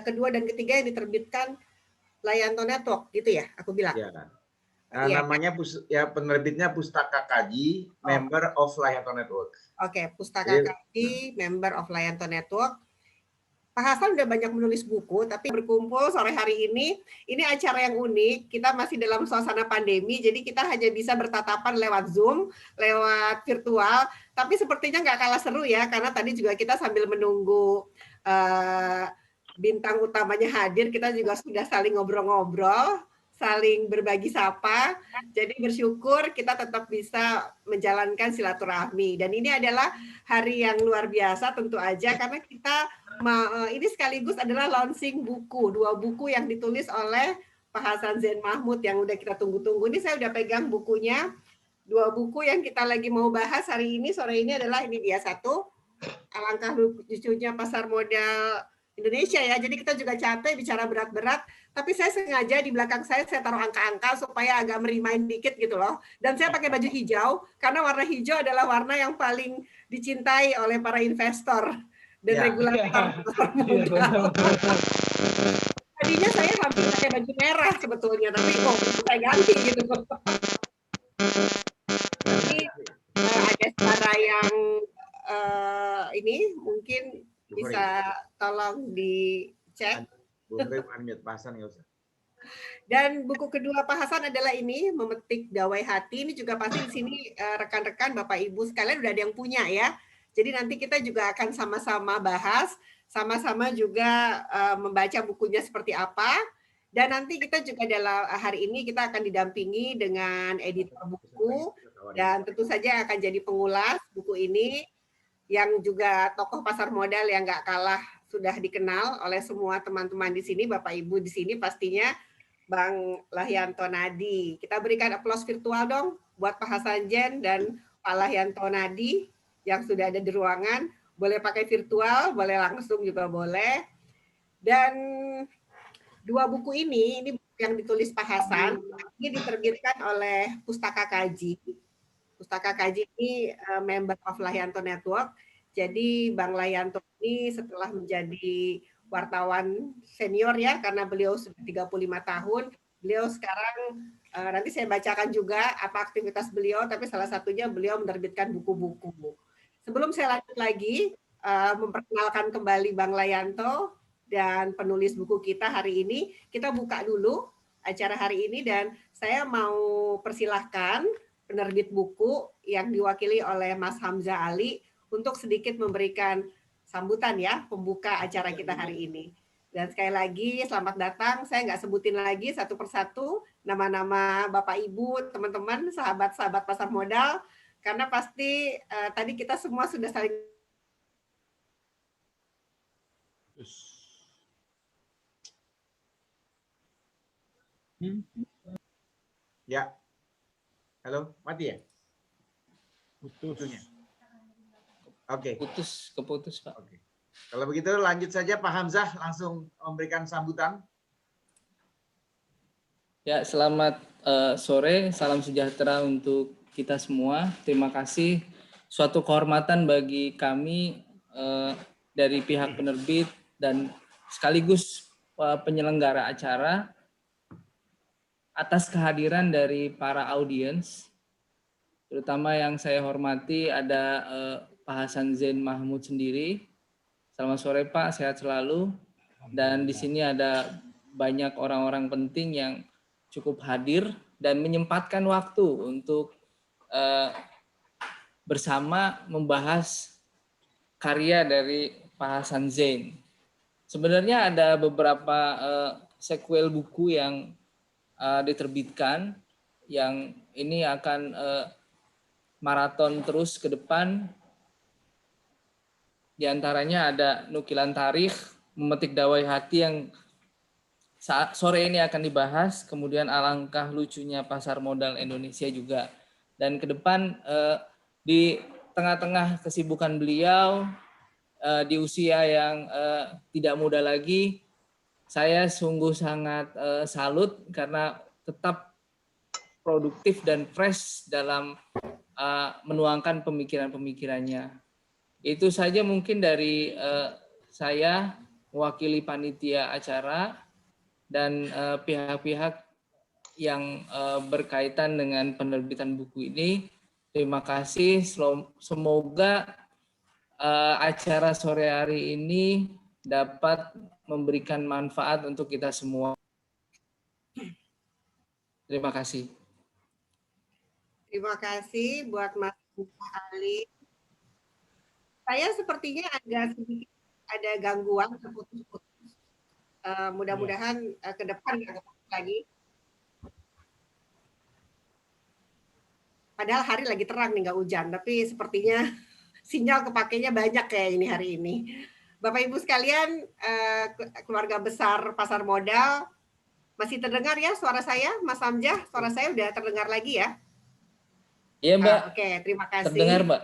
kedua dan ketiga yang diterbitkan Layanto Network, gitu ya, aku bilang. Ya. Nah, namanya penerbitnya Pustaka Kaji, member of Layanto Network. Oke, Pustaka Kaji, member of Layanto Network. Pak Hasan udah banyak menulis buku, tapi berkumpul sore hari ini acara yang unik. Kita masih dalam suasana pandemi, jadi kita hanya bisa bertatapan lewat Zoom, lewat virtual. Tapi sepertinya nggak kalah seru ya, karena tadi juga kita sambil menunggu bintang utamanya hadir, kita juga sudah saling ngobrol-ngobrol, saling berbagi sapa. Jadi bersyukur kita tetap bisa menjalankan silaturahmi. Dan ini adalah hari yang luar biasa tentu aja, karena kita ini sekaligus adalah launching buku, 2 buku yang ditulis oleh Pak Hasan Zain Mahmud yang udah kita tunggu-tunggu. Ini saya udah pegang bukunya. 2 buku yang kita lagi mau bahas hari ini, sore ini adalah ini dia, satu, Alangkah Lucunya Pasar Modal Indonesia ya. Jadi kita juga capek bicara berat-berat, tapi saya sengaja di belakang saya taruh angka-angka supaya agak merimain dikit gitu loh. Dan saya pakai baju hijau karena warna hijau adalah warna yang paling dicintai oleh para investor dan regulator pasar modal. Tadinya saya hampir pakai baju merah sebetulnya, tapi kok saya ganti gitu. Tapi ada cara yang ini mungkin bisa tolong dicek. Dan buku kedua Pak Hasan adalah ini, Memetik Dawai Hati. Ini juga pasti di sini rekan-rekan Bapak Ibu sekalian udah ada yang punya ya. Jadi nanti kita juga akan sama-sama bahas, sama-sama juga membaca bukunya seperti apa. Dan nanti kita juga dalam hari ini kita akan didampingi dengan editor buku dan tentu saja akan jadi pengulas buku ini yang juga tokoh pasar modal yang nggak kalah sudah dikenal oleh semua teman-teman di sini, Bapak Ibu di sini pastinya, Bang Lahyanto Nadi. Kita berikan aplaus virtual dong buat Pak Hasan Zain dan Pak Lahyanto Nadi yang sudah ada di ruangan. Boleh pakai virtual, boleh langsung juga boleh. Dan 2 buku ini buku yang ditulis Pak Hasan, ini diterbitkan oleh Pustaka Kaji. Pustaka Kaji ini member of Lahyanto Network. Jadi Bang Lahyanto ini setelah menjadi wartawan senior ya, karena beliau sudah 35 tahun, beliau sekarang nanti saya bacakan juga apa aktivitas beliau, tapi salah satunya beliau menerbitkan buku-buku. Sebelum saya lanjut lagi, memperkenalkan kembali Bang Lahyanto dan penulis buku kita hari ini, kita buka dulu acara hari ini dan saya mau persilahkan penerbit buku yang diwakili oleh Mas Hamzah Ali untuk sedikit memberikan sambutan ya, pembuka acara kita hari ini. Dan sekali lagi selamat datang, saya nggak sebutin lagi satu persatu nama-nama Bapak Ibu, teman-teman, sahabat-sahabat pasar modal, karena pasti tadi kita semua sudah saling Ya. Halo, mati ya? Putus. Oke. Keputus, Pak. Oke. Kalau begitu lanjut saja Pak Hamzah langsung memberikan sambutan. Ya, selamat sore, salam sejahtera untuk kita semua. Terima kasih. Suatu kehormatan bagi kami dari pihak penerbit dan sekaligus penyelenggara acara atas kehadiran dari para audiens, terutama yang saya hormati ada Pak Hasan Zain Mahmud sendiri. Selamat sore Pak, sehat selalu. Dan di sini ada banyak orang-orang penting yang cukup hadir dan menyempatkan waktu untuk bersama membahas karya dari Pak Hasan Zain. Sebenarnya ada beberapa sequel buku yang diterbitkan, yang ini akan maraton terus ke depan. Di antaranya ada Nukilan Tarikh, Memetik Dawai Hati yang sore ini akan dibahas, kemudian Alangkah Lucunya Pasar Modal Indonesia juga. Dan ke depan di tengah-tengah kesibukan beliau, di usia yang tidak muda lagi, saya sungguh sangat salut karena tetap produktif dan fresh dalam menuangkan pemikiran-pemikirannya. Itu saja mungkin dari saya. mewakili panitia acara dan pihak-pihak yang berkaitan dengan penerbitan buku ini. Terima kasih. Semoga acara sore hari ini dapat memberikan manfaat untuk kita semua. Terima kasih. Terima kasih buat Mas Ali. Saya sepertinya agak sedikit ada gangguan terputus-putus. Mudah-mudahan ke depan nggak keputus lagi. Padahal hari lagi terang nih, nggak hujan, tapi sepertinya sinyal kepakainya banyak kayak ini hari ini. Bapak Ibu sekalian, keluarga besar Pasar Modal, masih terdengar ya suara saya, Mas Hamzah? Suara saya udah terdengar lagi ya? Iya, Mbak. Oke, terima kasih. Terdengar, Mbak.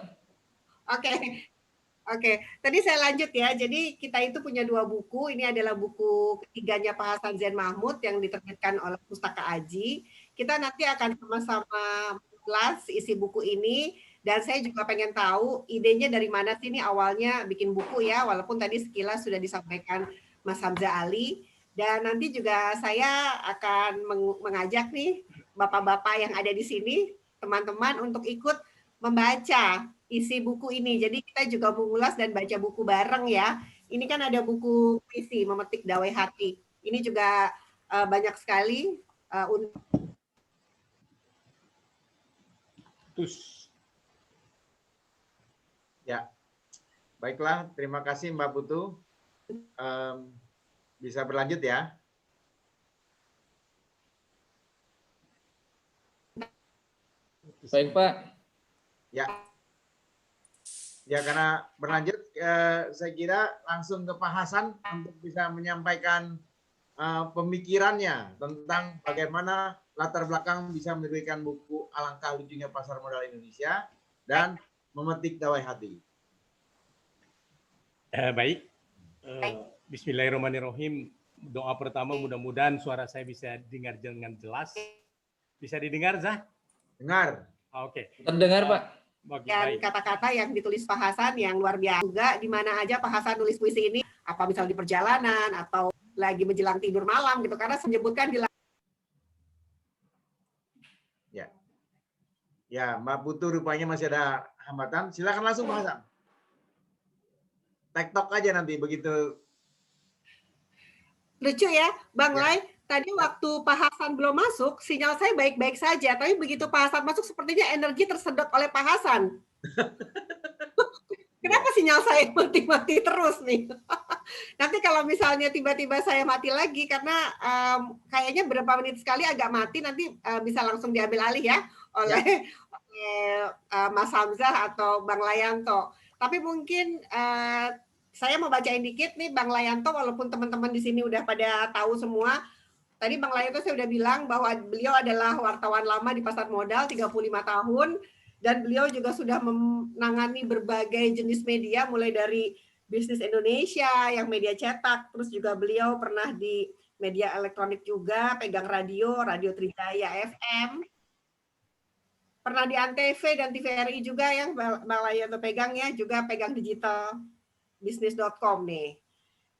Oke. Tadi saya lanjut ya. Jadi kita itu punya 2 buku. Ini adalah buku ketiganya Pak Hasan Zain Mahmud yang diterbitkan oleh Pustaka Aji. Kita nanti akan sama-sama mengulas isi buku ini. Dan saya juga pengen tahu idenya dari mana sih ini awalnya bikin buku ya. Walaupun tadi sekilas sudah disampaikan Mas Hamzah Ali. Dan nanti juga saya akan mengajak nih bapak-bapak yang ada di sini, teman-teman untuk ikut membaca isi buku ini. Jadi kita juga mengulas dan baca buku bareng ya. Ini kan ada buku puisi Memetik Dawai Hati. Ini juga banyak sekali Ya, baiklah. Terima kasih Mbak Putu. Bisa berlanjut ya. Baik, Pak. Ya, karena berlanjut, saya kira langsung ke Pak Hasan untuk bisa menyampaikan pemikirannya tentang bagaimana latar belakang bisa menerbitkan buku Alangkah Lucunya Pasar Modal Indonesia dan Memetik Dawai Hati. Baik. Bismillahirrahmanirrahim. Doa pertama mudah-mudahan suara saya bisa didengar dengan jelas. Bisa didengar, Zah? Dengar. Oke. Terdengar, Pak. Dan kata-kata yang ditulis Pak Hasan yang luar biasa juga, di mana aja Pak Hasan nulis puisi ini, apa misalnya di perjalanan atau lagi menjelang tidur malam gitu, karena menyebutkan di Ya, Mbak Putu rupanya masih ada hambatan. Silakan langsung Pak Hasan. TikTok aja nanti begitu. Lucu ya, Bang Lai. Tadi waktu Pak Hasan belum masuk, sinyal saya baik-baik saja. Tapi begitu Pak Hasan masuk, sepertinya energi tersedot oleh Pak Hasan. Kenapa sinyal saya mati-mati terus nih? Nanti kalau misalnya tiba-tiba saya mati lagi, karena kayaknya berapa menit sekali agak mati, nanti bisa langsung diambil alih ya oleh Mas Hamzah atau Bang Layanto. Tapi mungkin saya mau bacain dikit nih Bang Layanto, walaupun teman-teman di sini udah pada tahu semua. Tadi Bang Layanto saya udah bilang bahwa beliau adalah wartawan lama di Pasar Modal 35 tahun, dan beliau juga sudah menangani berbagai jenis media, mulai dari Bisnis Indonesia yang media cetak, terus juga beliau pernah di media elektronik juga, pegang radio Trijaya FM, pernah di Antv dan TVRI juga yang Bang Layanto pegang ya, juga pegang digital bisnis.com nih.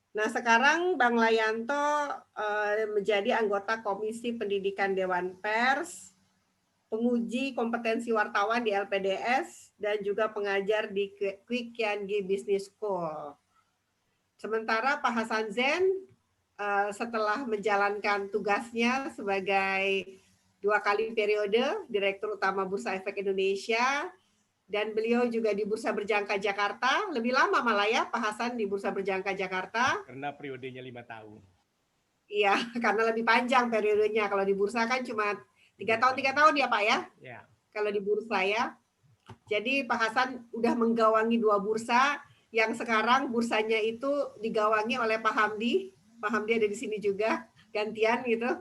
Nah, sekarang Bang Layanto menjadi anggota Komisi Pendidikan Dewan Pers, penguji kompetensi wartawan di LPDS, dan juga pengajar di Kwik Kian Gi Business School. Sementara Pak Hasan Zain setelah menjalankan tugasnya sebagai 2 kali periode Direktur Utama Bursa Efek Indonesia, dan beliau juga di Bursa Berjangka Jakarta, lebih lama malah ya Pak Hasan di Bursa Berjangka Jakarta. Karena periodenya 5 tahun. Iya, karena lebih panjang periodenya. Kalau di bursa kan cuma 3 tahun ya Pak ya? Ya. Kalau di bursa ya. Jadi Pak Hasan udah menggawangi 2 bursa, yang sekarang bursanya itu digawangi oleh Pak Hamdi. Pak Hamdi ada di sini juga, gantian gitu.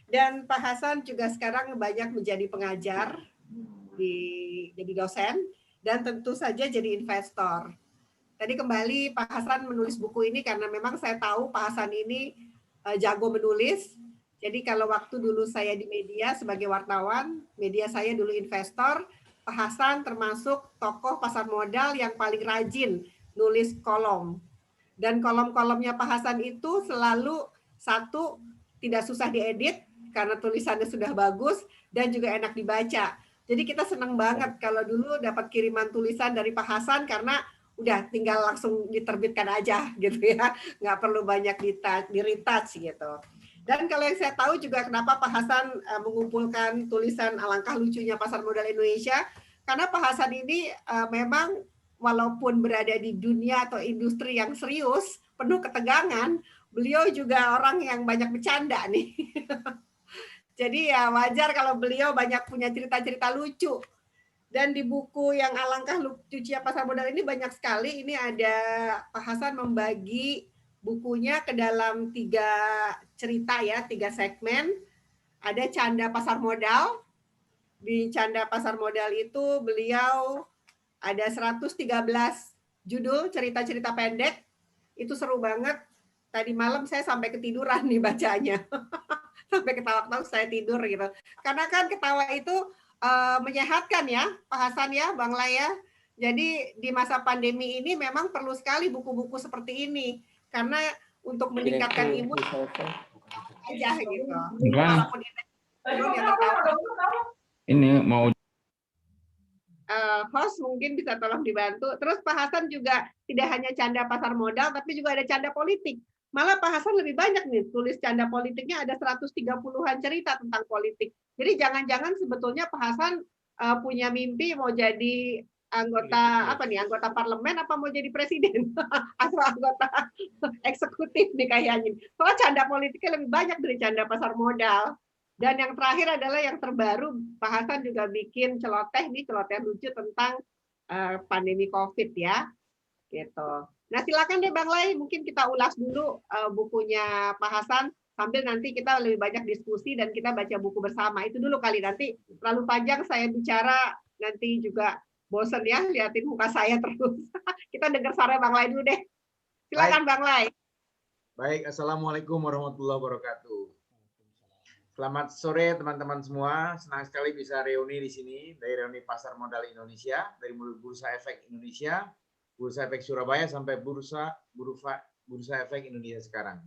Dan Pak Hasan juga sekarang banyak menjadi pengajar, jadi dosen, dan tentu saja jadi investor. Tadi kembali Pak Hasan menulis buku ini karena memang saya tahu Pak Hasan ini jago menulis. Jadi kalau waktu dulu saya di media sebagai wartawan, media saya dulu investor, Pak Hasan termasuk tokoh pasar modal yang paling rajin nulis kolom. Dan kolom-kolomnya Pak Hasan itu selalu satu, tidak susah diedit karena tulisannya sudah bagus dan juga enak dibaca. Jadi kita senang banget kalau dulu dapat kiriman tulisan dari Pak Hasan karena udah tinggal langsung diterbitkan aja gitu ya, nggak perlu banyak di-retouch gitu. Dan kalau yang saya tahu juga kenapa Pak Hasan mengumpulkan tulisan alangkah lucunya pasar modal Indonesia, karena Pak Hasan ini memang walaupun berada di dunia atau industri yang serius, penuh ketegangan, beliau juga orang yang banyak bercanda nih. Jadi ya wajar kalau beliau banyak punya cerita-cerita lucu. Dan di buku yang alangkah lucunya pasar modal ini banyak sekali. Ini ada Pak Hasan membagi bukunya ke dalam 3 cerita ya, 3 segmen. Ada canda pasar modal. Di canda pasar modal itu beliau ada 113 judul cerita-cerita pendek. Itu seru banget. Tadi malam saya sampai ketiduran nih bacanya. Sampai ketawa-ketawa saya tidur gitu. Karena kan ketawa itu menyehatkan ya, Pak Hasan ya, Bang Laya. Jadi di masa pandemi ini memang perlu sekali buku-buku seperti ini karena untuk meningkatkan imun aja gitu. Walaupun dia tertawa. Ini mau Host mungkin bisa tolong dibantu. Terus Pak Hasan juga tidak hanya canda pasar modal, tapi juga ada canda politik. Malah Pak Hasan lebih banyak nih tulis canda politiknya, ada 130-an cerita tentang politik. Jadi jangan-jangan sebetulnya Pak Hasan punya mimpi mau jadi anggota parlemen apa mau jadi presiden atau anggota eksekutif nih kayaknya. Soalnya canda politiknya lebih banyak dari canda pasar modal. Dan yang terakhir adalah yang terbaru, Pak Hasan juga bikin celoteh lucu tentang pandemi COVID ya, gitu. Nah silakan deh Bang Lai, mungkin kita ulas dulu bukunya Pak Hasan sambil nanti kita lebih banyak diskusi dan kita baca buku bersama. Itu dulu kali, nanti terlalu panjang saya bicara nanti juga bosen ya liatin muka saya terus. Kita dengar suara Bang Lai dulu deh. Silakan Bang Lai. Baik, Assalamualaikum warahmatullahi wabarakatuh. Selamat sore teman-teman semua. Senang sekali bisa reuni di sini dari reuni Pasar Modal Indonesia, dari mulai Bursa Efek Indonesia, Bursa Efek Surabaya sampai Bursa Efek Indonesia sekarang.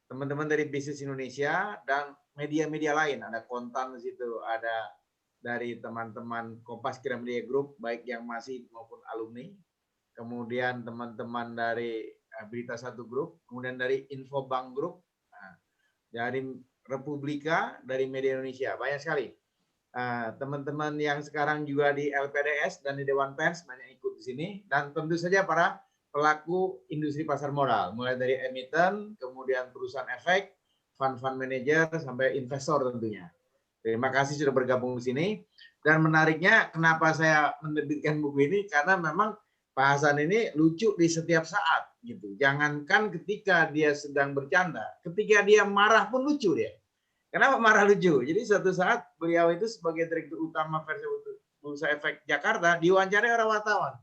Teman-teman dari bisnis Indonesia dan media-media lain, ada Kontan di situ, ada dari teman-teman Kompas Gramedia Group, baik yang masih maupun alumni, kemudian teman-teman dari Berita Satu Group, kemudian dari Infobank Group, dari Republika, dari media Indonesia, banyak sekali. Teman-teman yang sekarang juga di LPDS dan di Dewan Pers banyak ikut di sini, dan tentu saja para pelaku industri pasar modal, mulai dari emiten, kemudian perusahaan efek, fund manager, sampai investor tentunya. Terima kasih sudah bergabung di sini. Dan menariknya, kenapa saya menerbitkan buku ini, karena memang Pak Hasan ini lucu di setiap saat, gitu. Jangankan ketika dia sedang bercanda, ketika dia marah pun lucu dia. Kenapa marah lucu? Jadi suatu saat beliau itu sebagai direktur utama versi Bursa Efek Jakarta diwawancarai orang wartawan.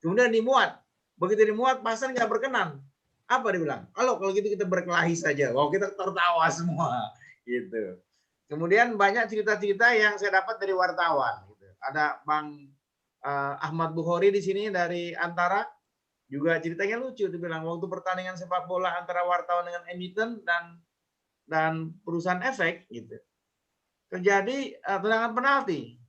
Kemudian dimuat. Begitu dimuat, Pak Hasan nggak berkenan. Apa dia bilang? Kalau gitu kita berkelahi saja. Wow, kita tertawa semua, gitu. Kemudian banyak cerita-cerita yang saya dapat dari wartawan. Gitu. Ada Bang Ahmad Bukhari di sini dari Antara, juga ceritanya lucu. Dia bilang waktu pertandingan sepak bola antara wartawan dengan emiten dan perusahaan efek, gitu, terjadi tendangan penalti,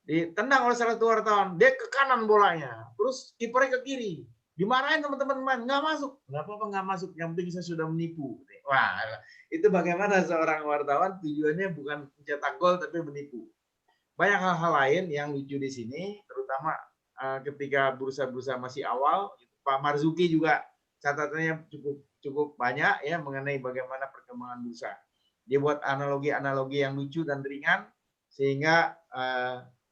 ditendang oleh salah satu wartawan, dia ke kanan bolanya, terus kipernya ke kiri, dimarahin teman-teman, nggak masuk, nggak apa-apa nggak masuk, yang penting saya sudah menipu. Wah, itu bagaimana seorang wartawan tujuannya bukan mencetak gol tapi menipu. Banyak hal-hal lain yang lucu di sini, terutama ketika bursa-bursa masih awal. Pak Marzuki juga catatannya cukup banyak ya mengenai bagaimana perkembangan bursa. Dia buat analogi-analogi yang lucu dan ringan sehingga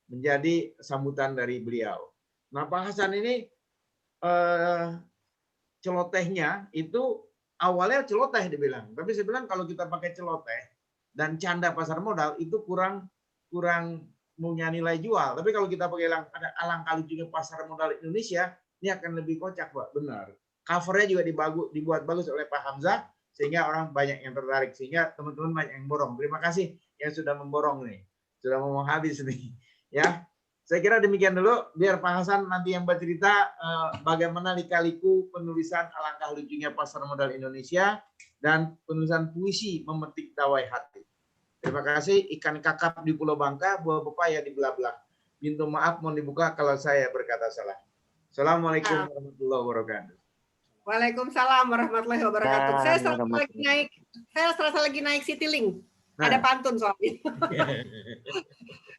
menjadi sambutan dari beliau. Nah, Pak Hasan ini celotehnya itu awalnya celoteh dibilang, tapi saya bilang kalau kita pakai celoteh dan canda pasar modal itu kurang punya nilai jual. Tapi kalau kita pakai ada alangkah lucunya pasar modal Indonesia, ini akan lebih kocak, Pak. Benar. Covernya juga dibuat bagus oleh Pak Hamzah, sehingga orang banyak yang tertarik, sehingga teman-teman banyak yang borong. Terima kasih yang sudah memborong nih, sudah mau habis nih, ya. Saya kira demikian dulu, biar Pak Hasan nanti yang bercerita bagaimana lika-liku penulisan Alangkah Lucunya Pasar Modal Indonesia dan penulisan puisi Memetik Dawai Hati. Terima kasih. Ikan kakap di Pulau Bangka, buah pepaya di belah-belah. Pintu maaf mohon dibuka kalau saya berkata salah. Assalamualaikum warahmatullahi wabarakatuh. Waalaikumsalam warahmatullahi wabarakatuh. Saya serasa lagi naik Citylink. Ada pantun soalnya.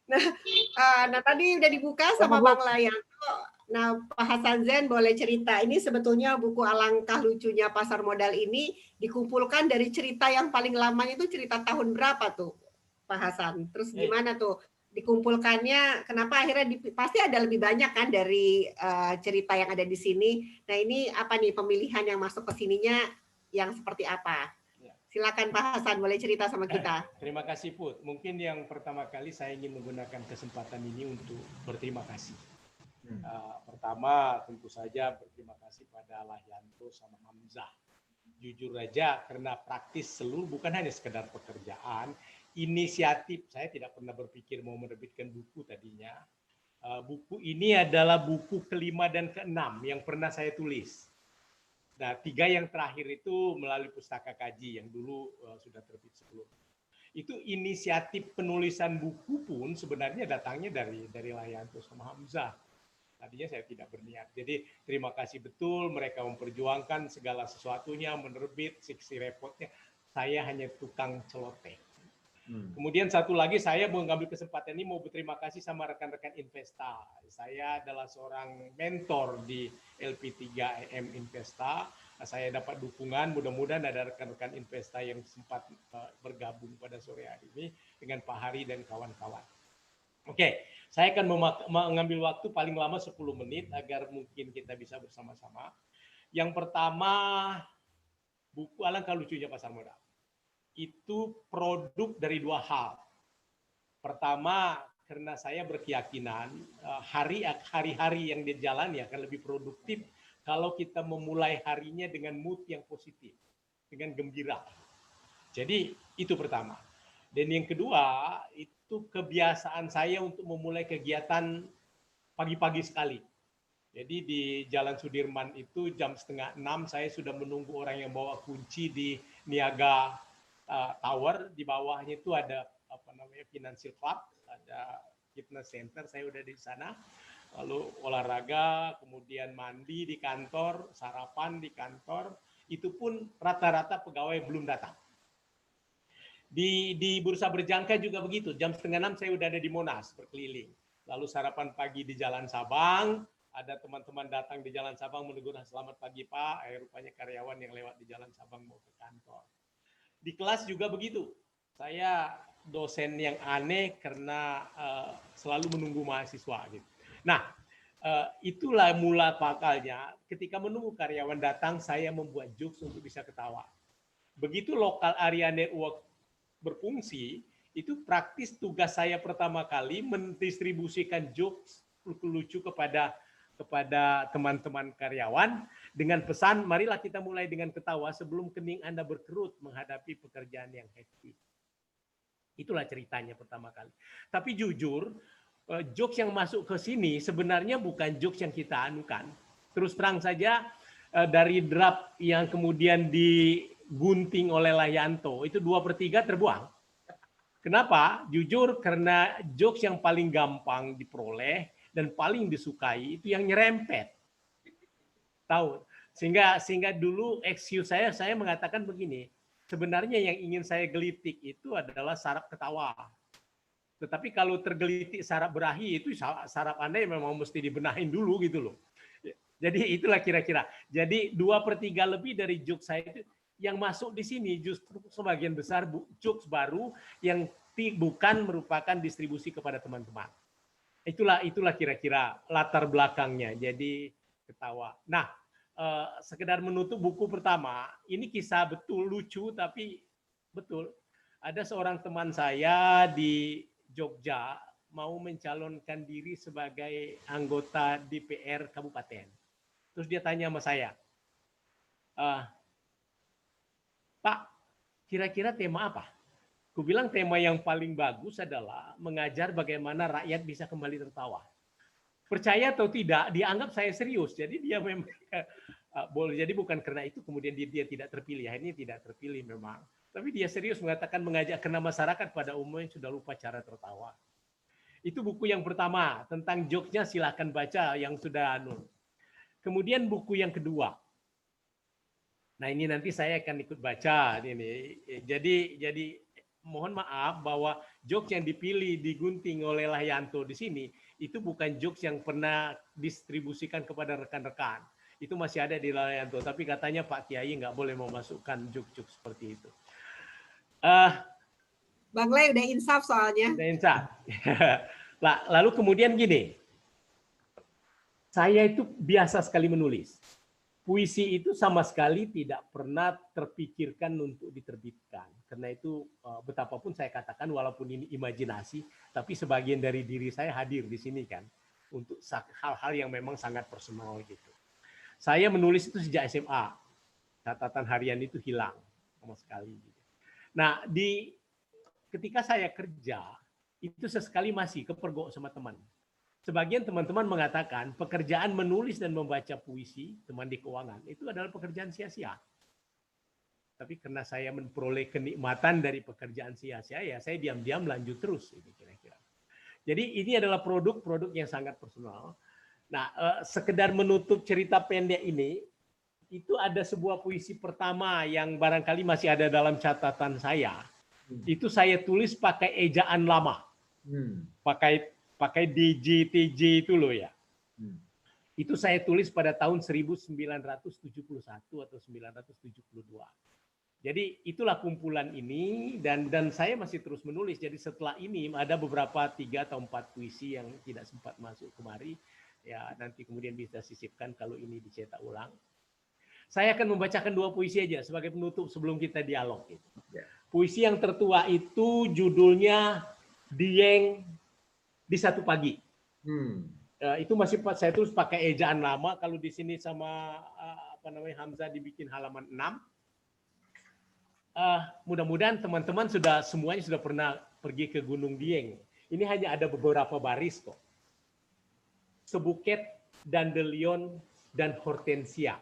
Nah, tadi udah dibuka sama Bang Layanto. Nah, Pak Hasan Zain boleh cerita. Ini sebetulnya buku Alangkah Lucunya Pasar Modal ini dikumpulkan dari cerita yang paling lamanya itu cerita tahun berapa tuh, Pak Hasan? Terus gimana tuh dikumpulkannya? Kenapa akhirnya pasti ada lebih banyak kan dari cerita yang ada di sini. Nah, ini apa nih pemilihan yang masuk ke sininya yang seperti apa? Silakan Pak Hasan, boleh cerita sama kita. Terima kasih Put. Mungkin yang pertama kali saya ingin menggunakan kesempatan ini untuk berterima kasih. Pertama tentu saja berterima kasih pada Layanto sama Hamzah. Jujur aja karena praktis seluruh bukan hanya sekedar pekerjaan, inisiatif. Saya tidak pernah berpikir mau menerbitkan buku tadinya. Buku ini adalah buku kelima dan keenam yang pernah saya tulis. Nah, 3 yang terakhir itu melalui Pustaka Kaji yang dulu sudah terbit sebelum. Itu inisiatif penulisan buku pun sebenarnya datangnya dari Layanto sama Hamzah. Tadinya saya tidak berniat. Jadi terima kasih betul mereka memperjuangkan segala sesuatunya, menerbit, seksi repotnya. Saya hanya tukang celoteh. Kemudian satu lagi saya mengambil kesempatan ini mau berterima kasih sama rekan-rekan Investa. Saya adalah seorang mentor di LP3EM Investa. Saya dapat dukungan, mudah-mudahan ada rekan-rekan Investa yang sempat bergabung pada sore hari ini dengan Pak Hari dan kawan-kawan. Oke, saya akan mengambil waktu paling lama 10 menit agar mungkin kita bisa bersama-sama. Yang pertama, buku Alangkah Lucunya Pasar Modal. Itu produk dari 2 hal. Pertama, karena saya berkeyakinan hari-hari yang dijalani akan lebih produktif kalau kita memulai harinya dengan mood yang positif, dengan gembira. Jadi itu pertama. Dan yang kedua, itu kebiasaan saya untuk memulai kegiatan pagi-pagi sekali. Jadi di Jalan Sudirman itu jam 5:30 saya sudah menunggu orang yang bawa kunci di Niaga Tower. Di bawahnya itu ada Financial Club, ada fitness center, saya udah di sana. Lalu olahraga, kemudian mandi di kantor, sarapan di kantor. Itu pun rata-rata pegawai belum datang. Di Bursa Berjangka juga begitu. Jam 5:30 saya udah ada di Monas berkeliling. Lalu sarapan pagi di Jalan Sabang. Ada teman-teman datang di Jalan Sabang menegur, selamat pagi Pak. Rupanya karyawan yang lewat di Jalan Sabang mau ke kantor. Di kelas juga begitu. Saya dosen yang aneh karena selalu menunggu mahasiswa. Gitu. Nah, itulah mula pakalnya. Ketika menunggu karyawan datang, saya membuat jokes untuk bisa ketawa. Begitu lokal area network berfungsi, itu praktis tugas saya pertama kali mendistribusikan jokes lucu kepada teman-teman karyawan dengan pesan, marilah kita mulai dengan ketawa sebelum kening Anda berkerut menghadapi pekerjaan yang hektik. Itulah ceritanya pertama kali. Tapi jujur, jokes yang masuk ke sini sebenarnya bukan jokes yang kita anukan. Terus terang saja, dari draft yang kemudian digunting oleh Layanto, itu 2/3 terbuang. Kenapa? Jujur, karena jokes yang paling gampang diperoleh dan paling disukai itu yang nyerempet. Tahu? Sehingga dulu excuse saya mengatakan begini, sebenarnya yang ingin saya gelitik itu adalah saraf ketawa. Tetapi kalau tergelitik saraf berahi itu saraf Anda memang mesti dibenahin dulu gitu loh. Jadi itulah kira-kira. Jadi 2/3 lebih dari jokes saya itu yang masuk di sini justru sebagian besar jokes baru yang bukan merupakan distribusi kepada teman-teman. Itulah kira-kira latar belakangnya. Jadi ketawa. Nah, sekedar menutup buku pertama, ini kisah betul lucu tapi betul. Ada seorang teman saya di Jogja mau mencalonkan diri sebagai anggota DPR kabupaten. Terus dia tanya sama saya, Pak, kira-kira tema apa? Aku bilang tema yang paling bagus adalah mengajar bagaimana rakyat bisa kembali tertawa. percaya atau tidak, dianggap saya serius. Jadi dia memang boleh jadi bukan karena itu kemudian dia tidak terpilih. Akhirnya tidak terpilih memang. Tapi dia serius mengatakan mengajak karena masyarakat pada umumnya sudah lupa cara tertawa. Itu buku yang pertama tentang jokesnya, silahkan baca yang sudah Kemudian buku yang kedua. Nah ini nanti saya akan ikut baca ini. Jadi mohon maaf bahwa jokes yang dipilih digunting oleh Lahyanto di sini itu bukan jokes yang pernah distribusikan kepada rekan-rekan. Itu masih ada di Lahyanto. Tapi katanya Pak Kiai nggak boleh memasukkan jokes-jokes seperti itu. Bang Lay udah insaf soalnya. Udah insaf. Lalu kemudian gini, saya itu biasa sekali menulis. Puisi itu sama sekali tidak pernah terpikirkan untuk diterbitkan. Karena itu betapapun saya katakan walaupun ini imajinasi, tapi sebagian dari diri saya hadir di sini kan. Untuk hal-hal yang memang sangat personal gitu. Saya menulis itu sejak SMA. Catatan harian itu hilang sama sekali. Nah, ketika saya kerja, itu sesekali masih kepergok sama teman. Sebagian teman-teman mengatakan pekerjaan menulis dan membaca puisi, teman di keuangan, itu adalah pekerjaan sia-sia. Tapi karena saya memperoleh kenikmatan dari pekerjaan sia-sia, ya saya diam-diam lanjut terus. Kira-kira. Jadi ini adalah produk-produk yang sangat personal. Nah, sekedar menutup cerita pendek ini, itu ada sebuah puisi pertama yang barangkali masih ada dalam catatan saya. Itu saya tulis pakai ejaan lama. Pakai DJ, TJ itu loh ya. Itu saya tulis pada tahun 1971 atau 1972. Jadi itulah kumpulan ini dan saya masih terus menulis. Jadi setelah ini ada beberapa 3 atau 4 puisi yang tidak sempat masuk kemari. Ya nanti kemudian bisa sisipkan kalau ini dicetak ulang. Saya akan membacakan 2 puisi aja sebagai penutup sebelum kita dialog. Puisi yang tertua itu judulnya Dieng di Satu Pagi. Itu masih saya tulis pakai ejaan lama. Kalau di sini sama Hamzah dibikin halaman 6. Mudah-mudahan teman-teman semuanya sudah pernah pergi ke Gunung Dieng. Ini hanya ada beberapa baris kok. Sebuket dandelion dan hortensia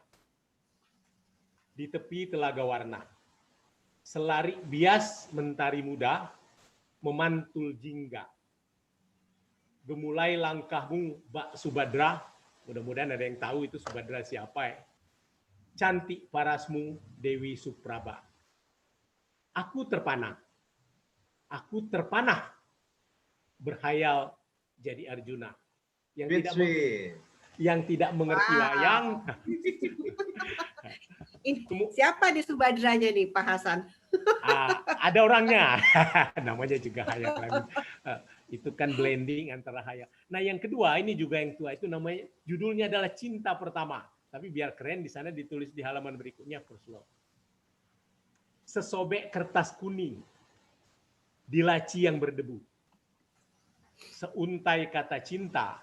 di tepi Telaga Warna. Selari bias mentari muda memantul jingga. Gemulai langkahmu Mbak Subadra, mudah-mudahan ada yang tahu itu Subadra siapa ya. Cantik parasmu Dewi Supraba. Aku terpanah berhayal jadi Arjuna. Yang tidak mengerti wayang. Siapa di Subadranya nih Pak Hasan? Ada orangnya. Namanya juga hayal. Itu kan blending antara hayal. Nah yang kedua ini juga yang tua itu namanya judulnya adalah Cinta Pertama. Tapi biar keren di sana ditulis di halaman berikutnya first love. Sesobek kertas kuning di laci yang berdebu. Seuntai kata cinta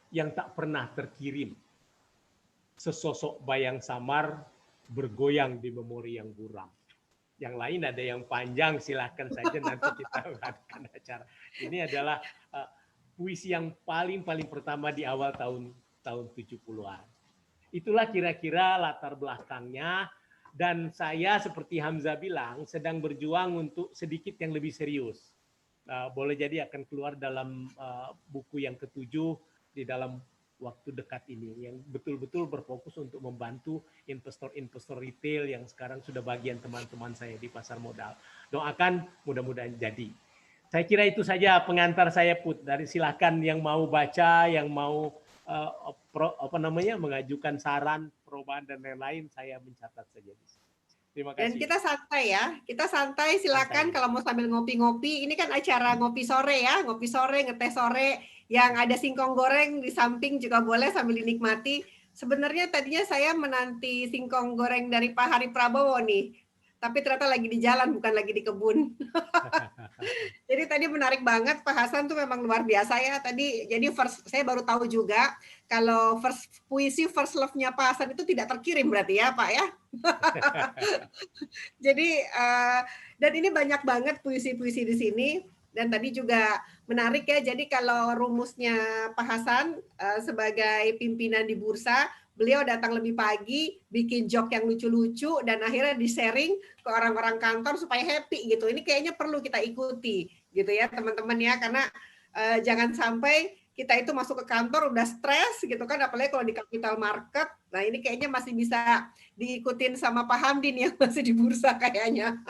yang tak pernah terkirim. Sesosok bayang samar bergoyang di memori yang buram. Yang lain ada yang panjang, silahkan saja nanti kita adakan acara. Ini adalah puisi yang paling pertama di awal tahun 70-an. Itulah kira-kira latar belakangnya. Dan saya seperti Hamzah bilang sedang berjuang untuk sedikit yang lebih serius. Boleh jadi akan keluar dalam buku yang ke-7 di dalam waktu dekat ini yang betul-betul berfokus untuk membantu investor-investor retail yang sekarang sudah bagian teman-teman saya di pasar modal. Doakan mudah-mudahan jadi. Saya kira itu saja pengantar saya Put. Dari silakan yang mau baca, yang mau mengajukan saran, perubahan dan lain-lain, saya mencatat saja. Terima kasih. Dan kita santai ya, kita santai. Silakan kalau mau sambil ngopi-ngopi. Ini kan acara ngopi sore ya, ngopi sore, ngeteh sore. Yang ada singkong goreng di samping juga boleh sambil dinikmati. Sebenarnya tadinya saya menanti singkong goreng dari Pak Hari Prabowo nih. Tapi ternyata lagi di jalan, bukan lagi di kebun. Jadi tadi menarik banget, Pak Hasan tuh memang luar biasa ya. Tadi jadi saya baru tahu juga kalau puisi first love-nya Pak Hasan itu tidak terkirim berarti ya Pak ya. Jadi dan ini banyak banget puisi-puisi di sini. Dan tadi juga menarik ya, jadi kalau rumusnya Pak Hasan sebagai pimpinan di bursa, beliau datang lebih pagi, bikin joke yang lucu-lucu, dan akhirnya di-sharing ke orang-orang kantor supaya happy gitu. Ini kayaknya perlu kita ikuti gitu ya teman-teman ya, karena jangan sampai kita itu masuk ke kantor udah stres gitu kan, apalagi kalau di capital market. Nah ini kayaknya masih bisa diikutin sama Pak Hamdin yang masih di bursa kayaknya.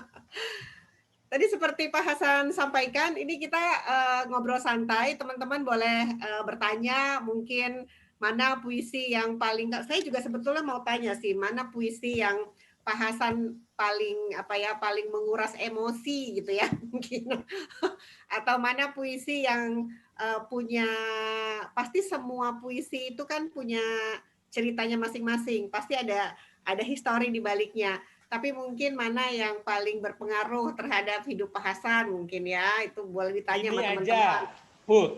Tadi seperti Pak Hasan sampaikan, ini kita ngobrol santai, teman-teman boleh bertanya, mungkin mana puisi yang paling, saya juga sebetulnya mau tanya sih, mana puisi yang Pak Hasan paling menguras emosi gitu ya, mungkin. Atau mana puisi yang punya, pasti semua puisi itu kan punya ceritanya masing-masing, pasti ada histori di baliknya. Tapi mungkin mana yang paling berpengaruh terhadap hidup Pak Hasan mungkin ya, itu boleh ditanya sama teman-teman. Ini aja, Put,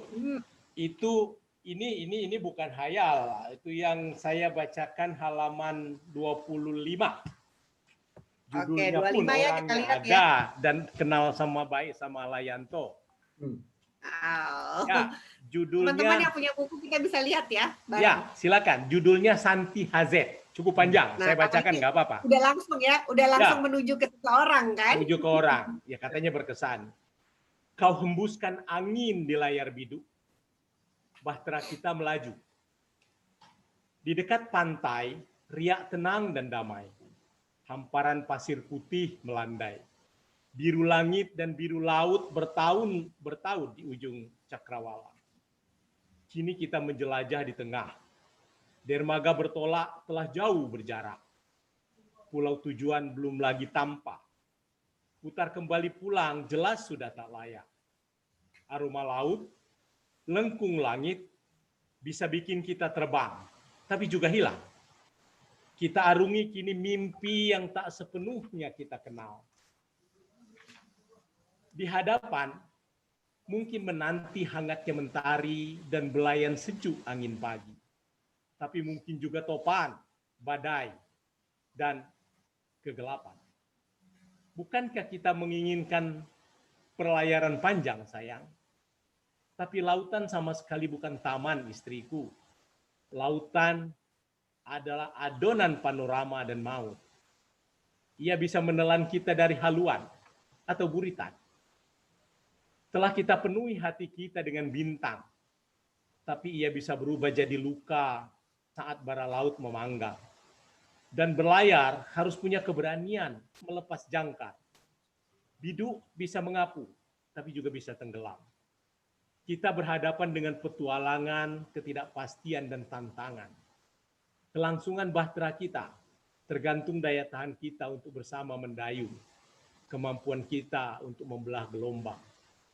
itu ini bukan hayal, itu yang saya bacakan halaman 25. Judulnya Oke, 25 pun ya, kita orangnya lihat ada ya. dan kenal sama baik sama Layanto. Ya, judulnya. Teman-teman yang punya buku kita bisa lihat ya. Bareng. Ya, silakan. Judulnya Santi Hazet. Cukup panjang. Saya bacakan nggak apa-apa. Udah langsung ya, udah langsung menuju ke seseorang kan? Menuju ke orang. Ya katanya berkesan. Kau hembuskan angin di layar bidu, bahtera kita melaju. Di dekat pantai, riak tenang dan damai. Hamparan pasir putih melandai. Biru langit dan biru laut bertaut di ujung cakrawala. Kini kita menjelajah di tengah. Dermaga bertolak telah jauh berjarak. Pulau tujuan belum lagi tampak. Putar kembali pulang jelas sudah tak layak. Aroma laut, lengkung langit, bisa bikin kita terbang, tapi juga hilang. Kita arungi kini mimpi yang tak sepenuhnya kita kenal. Di hadapan, mungkin menanti hangatnya mentari dan belayan sejuk angin pagi. Tapi mungkin juga topan, badai, dan kegelapan. Bukankah kita menginginkan perlayaran panjang, sayang? Tapi lautan sama sekali bukan taman, istriku. Lautan adalah adonan panorama dan maut. Ia bisa menelan kita dari haluan atau buritan. Telah kita penuhi hati kita dengan bintang, tapi ia bisa berubah jadi luka saat bara laut memanggang. Dan berlayar harus punya keberanian melepas jangkar. Bidu bisa mengapu, tapi juga bisa tenggelam. Kita berhadapan dengan petualangan, ketidakpastian, dan tantangan. Kelangsungan bahtera kita tergantung daya tahan kita untuk bersama mendayung, kemampuan kita untuk membelah gelombang,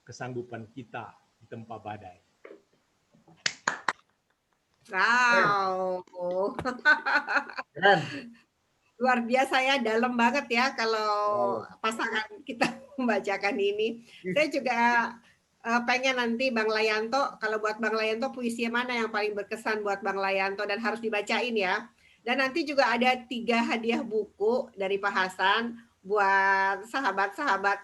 kesanggupan kita di tempat badai. Wow. Luar biasa ya, dalam banget ya kalau pasangan kita membacakan ini. Saya juga pengen nanti Bang Layanto, kalau buat Bang Layanto puisi mana yang paling berkesan buat Bang Layanto dan harus dibacain ya. Dan nanti juga ada 3 hadiah buku dari Pak Hasan buat sahabat-sahabat,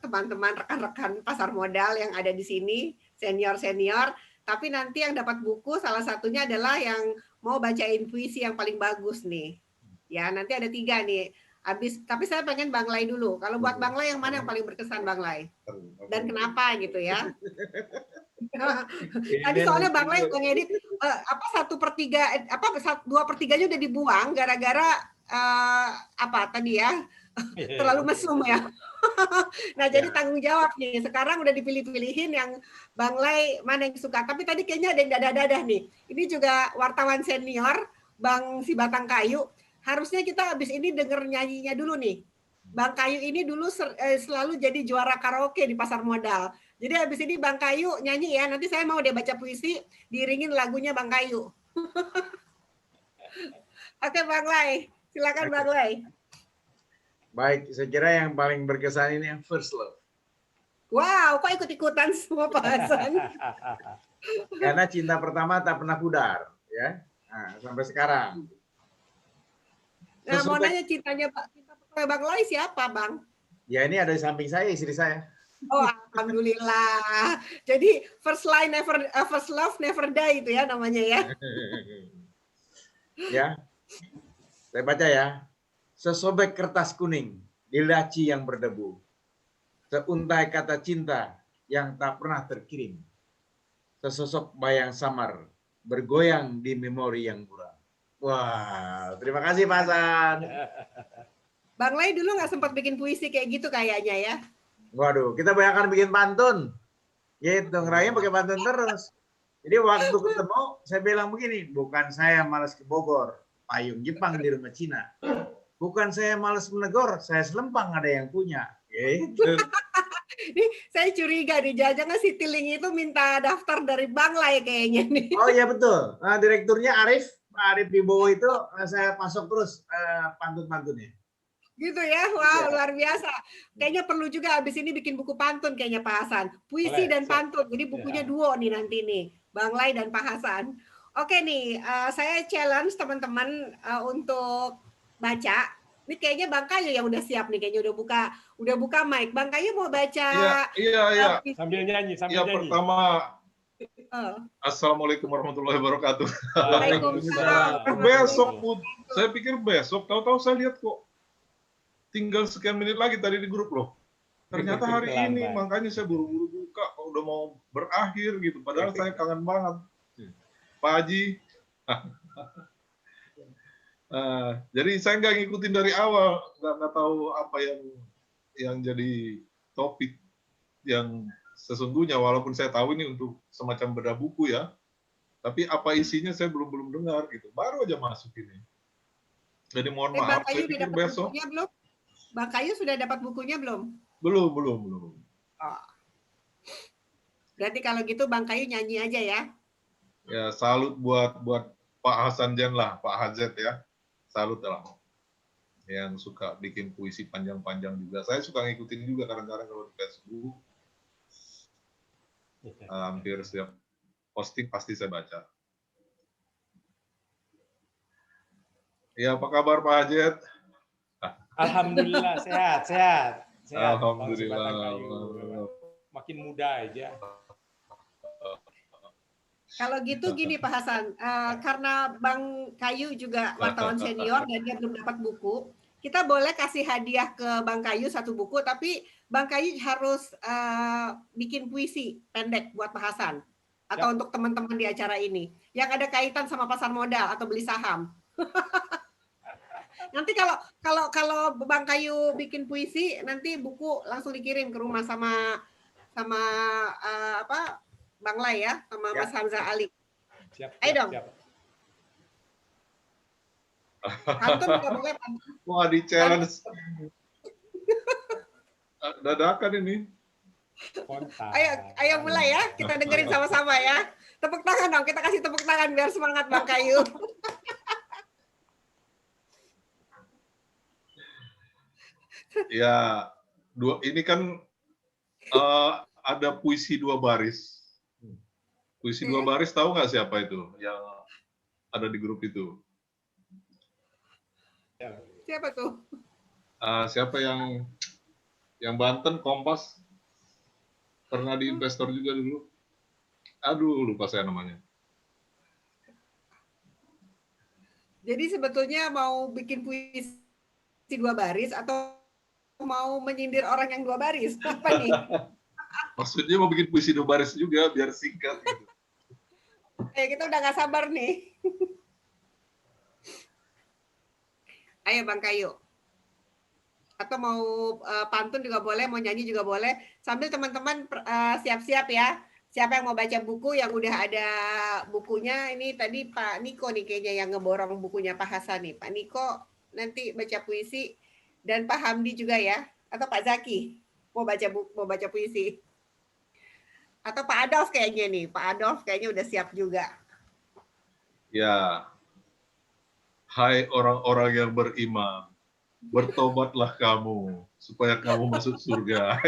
teman-teman, rekan-rekan pasar modal yang ada di sini, senior-senior. Tapi nanti yang dapat buku salah satunya adalah yang mau bacain puisi yang paling bagus nih. Ya, nanti ada 3 nih. Tapi saya pengen Bang Lai dulu. Kalau buat Bang Lai yang mana yang paling berkesan Bang Lai? Dan kenapa gitu ya? Tadi soalnya Bang Lai udah ngedit 1/3 2/3-nya udah dibuang gara-gara tadi ya? Terlalu mesum ya. Nah, jadi tanggung jawab nih. Sekarang udah dipilih-pilihin yang Bang Lai mana yang suka. Tapi tadi kayaknya ada yang dadah-dadah nih. Ini juga wartawan senior, Bang si Batang Kayu. Harusnya kita habis ini denger nyanyinya dulu nih. Bang Kayu ini dulu selalu jadi juara karaoke di pasar modal. Jadi habis ini Bang Kayu nyanyi ya. Nanti saya mau dia baca puisi, diiringin lagunya Bang Kayu. Oke Bang Lai, silakan Bang Lai. Baik, saya kira yang paling berkesan ini yang First Love. Wow, kok ikut-ikutan semua Pak Hasan? Karena cinta pertama tak pernah pudar, ya. Nah, sampai sekarang. Nah, mau nanya cinta pertama Bang Lai siapa, Bang? Ya ini ada di samping saya, istri saya. Oh, alhamdulillah. Jadi first love never die itu ya namanya ya. Ya, saya baca ya. Sesobek kertas kuning di laci yang berdebu. Seuntai kata cinta yang tak pernah terkirim. Sesosok bayang samar bergoyang di memori yang buram. Wah, terima kasih Pak Hasan. Bang Lai dulu nggak sempat bikin puisi kayak gitu kayaknya ya. Waduh, kita bayangkan bikin pantun. Ya itu ngerayanya pakai pantun terus. Jadi waktu ketemu saya bilang begini, bukan saya malas ke Bogor, payung Jepang di rumah Cina. Bukan saya malas menegur, saya selempang ada yang punya. Gitu. Ini saya curiga nih, jangan si Tiling itu minta daftar dari Bang Lai kayaknya nih. Oh iya betul. Nah, direkturnya Arif, Pak Arif Wibowo itu saya masuk terus pantun-pantunnya. Gitu ya, wow luar biasa. Kayaknya perlu juga abis ini bikin buku pantun kayaknya Pak Hasan. Puisi dan pantun, jadi bukunya duo nih nanti nih, Bang Lai dan Pak Hasan. Oke nih, saya challenge teman-teman untuk baca. Ini kayaknya Bang Kayu yang udah siap nih, kayaknya udah buka mic. Bang Kayu mau baca? Iya. Sambil nyanyi. Pertama, Assalamualaikum warahmatullahi wabarakatuh. Waalaikumsalam. Besok, saya pikir besok. Tahu-tahu saya lihat kok tinggal sekian menit lagi tadi di grup loh. Ternyata hari ini, makanya saya buru-buru buka, udah mau berakhir gitu. Padahal saya kangen banget. Pak Haji. Jadi saya nggak ngikutin dari awal, nggak tahu apa yang jadi topik yang sesungguhnya. Walaupun saya tahu ini untuk semacam bedah buku ya, tapi apa isinya saya belum dengar gitu. Baru aja masuk ini. Jadi mohon maaf, saya pikir besok. Belum? Bang Kayu sudah dapat bukunya belum? Belum. Oh. Berarti kalau gitu Bang Kayu nyanyi aja ya. Ya, salut buat Pak Hasan Jan lah, Pak Hazet ya. Salut lah. Yang suka bikin puisi panjang-panjang juga. Saya suka ngikutin juga kadang-kadang kalau di Facebook. Hampir setiap posting pasti saya baca. Ya, apa kabar Pak Hazet? Alhamdulillah sehat. Alhamdulillah. Makin muda aja. Kalau gitu gini Pak Hasan, karena Bang Kayu juga wartawan senior dan dia belum dapat buku, kita boleh kasih hadiah ke Bang Kayu satu buku, tapi Bang Kayu harus bikin puisi pendek buat Pak Hasan atau untuk teman-teman di acara ini yang ada kaitan sama pasar modal atau beli saham. Nanti kalau Bang Kayu bikin puisi, nanti buku langsung dikirim ke rumah sama Bang Lai ya, sama Mas Hamzah Ali. Ayo dong. Pantun nggak boleh pantun. Wah, di challenge. Dadakan ini. Ayo mulai ya, kita dengerin sama-sama ya. Tepuk tangan dong, kita kasih tepuk tangan biar semangat Bang Kayu. Ya, ini kan ada puisi 2 baris. Puisi 2 baris, tahu nggak siapa itu yang ada di grup itu? Siapa tuh? Siapa yang Banten, Kompas, pernah di investor juga dulu. Aduh, lupa saya namanya. Jadi sebetulnya mau bikin puisi 2 baris atau mau menyindir orang yang 2 baris? Apa nih? Maksudnya mau bikin puisi 2 baris juga biar singkat gitu. Kita udah nggak sabar nih. Ayo Bang Kayu. Atau mau pantun juga boleh, mau nyanyi juga boleh. Sambil teman-teman siap-siap ya. Siapa yang mau baca buku yang udah ada bukunya, ini tadi Pak Niko nih kayaknya yang ngeborong bukunya Pak Hasan nih. Pak Niko nanti baca puisi dan Pak Hamdi juga ya, atau Pak Zaki mau baca puisi. Atau Pak Adolf kayaknya nih, Pak Adolf kayaknya udah siap juga. Ya. Hai orang-orang yang beriman, bertobatlah kamu supaya kamu masuk surga.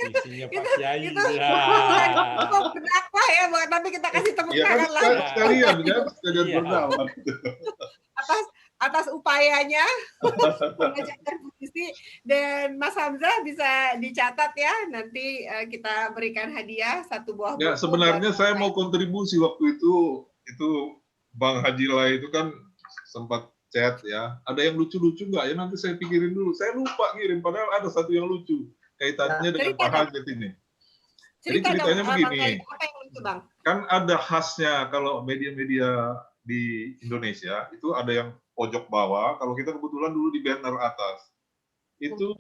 Isinya Pak Kiai. Itu berdakwah ya, nanti kita kasih tepuk tangan lagi. Sekalian berdakwah. atas upayanya mengajarkan puisi, dan Mas Hamzah bisa dicatat ya, nanti kita berikan hadiah satu buah Ya, buku sebenarnya buat saya Bapak mau Ibu. kontribusi waktu itu Bang Haji Lai itu kan sempat chat ya. Ada yang lucu-lucu nggak ya? Nanti saya pikirin dulu. Saya lupa ngirim, padahal ada satu yang lucu kaitannya dengan Cerita Pak dong, Hajat ini. Jadi cerita dong ceritanya Bang Lai, begini, apa yang lucu Bang? kan ada khasnya kalau media-media di Indonesia itu ada yang pojok bawah. Kalau kita kebetulan dulu di banner atas, itu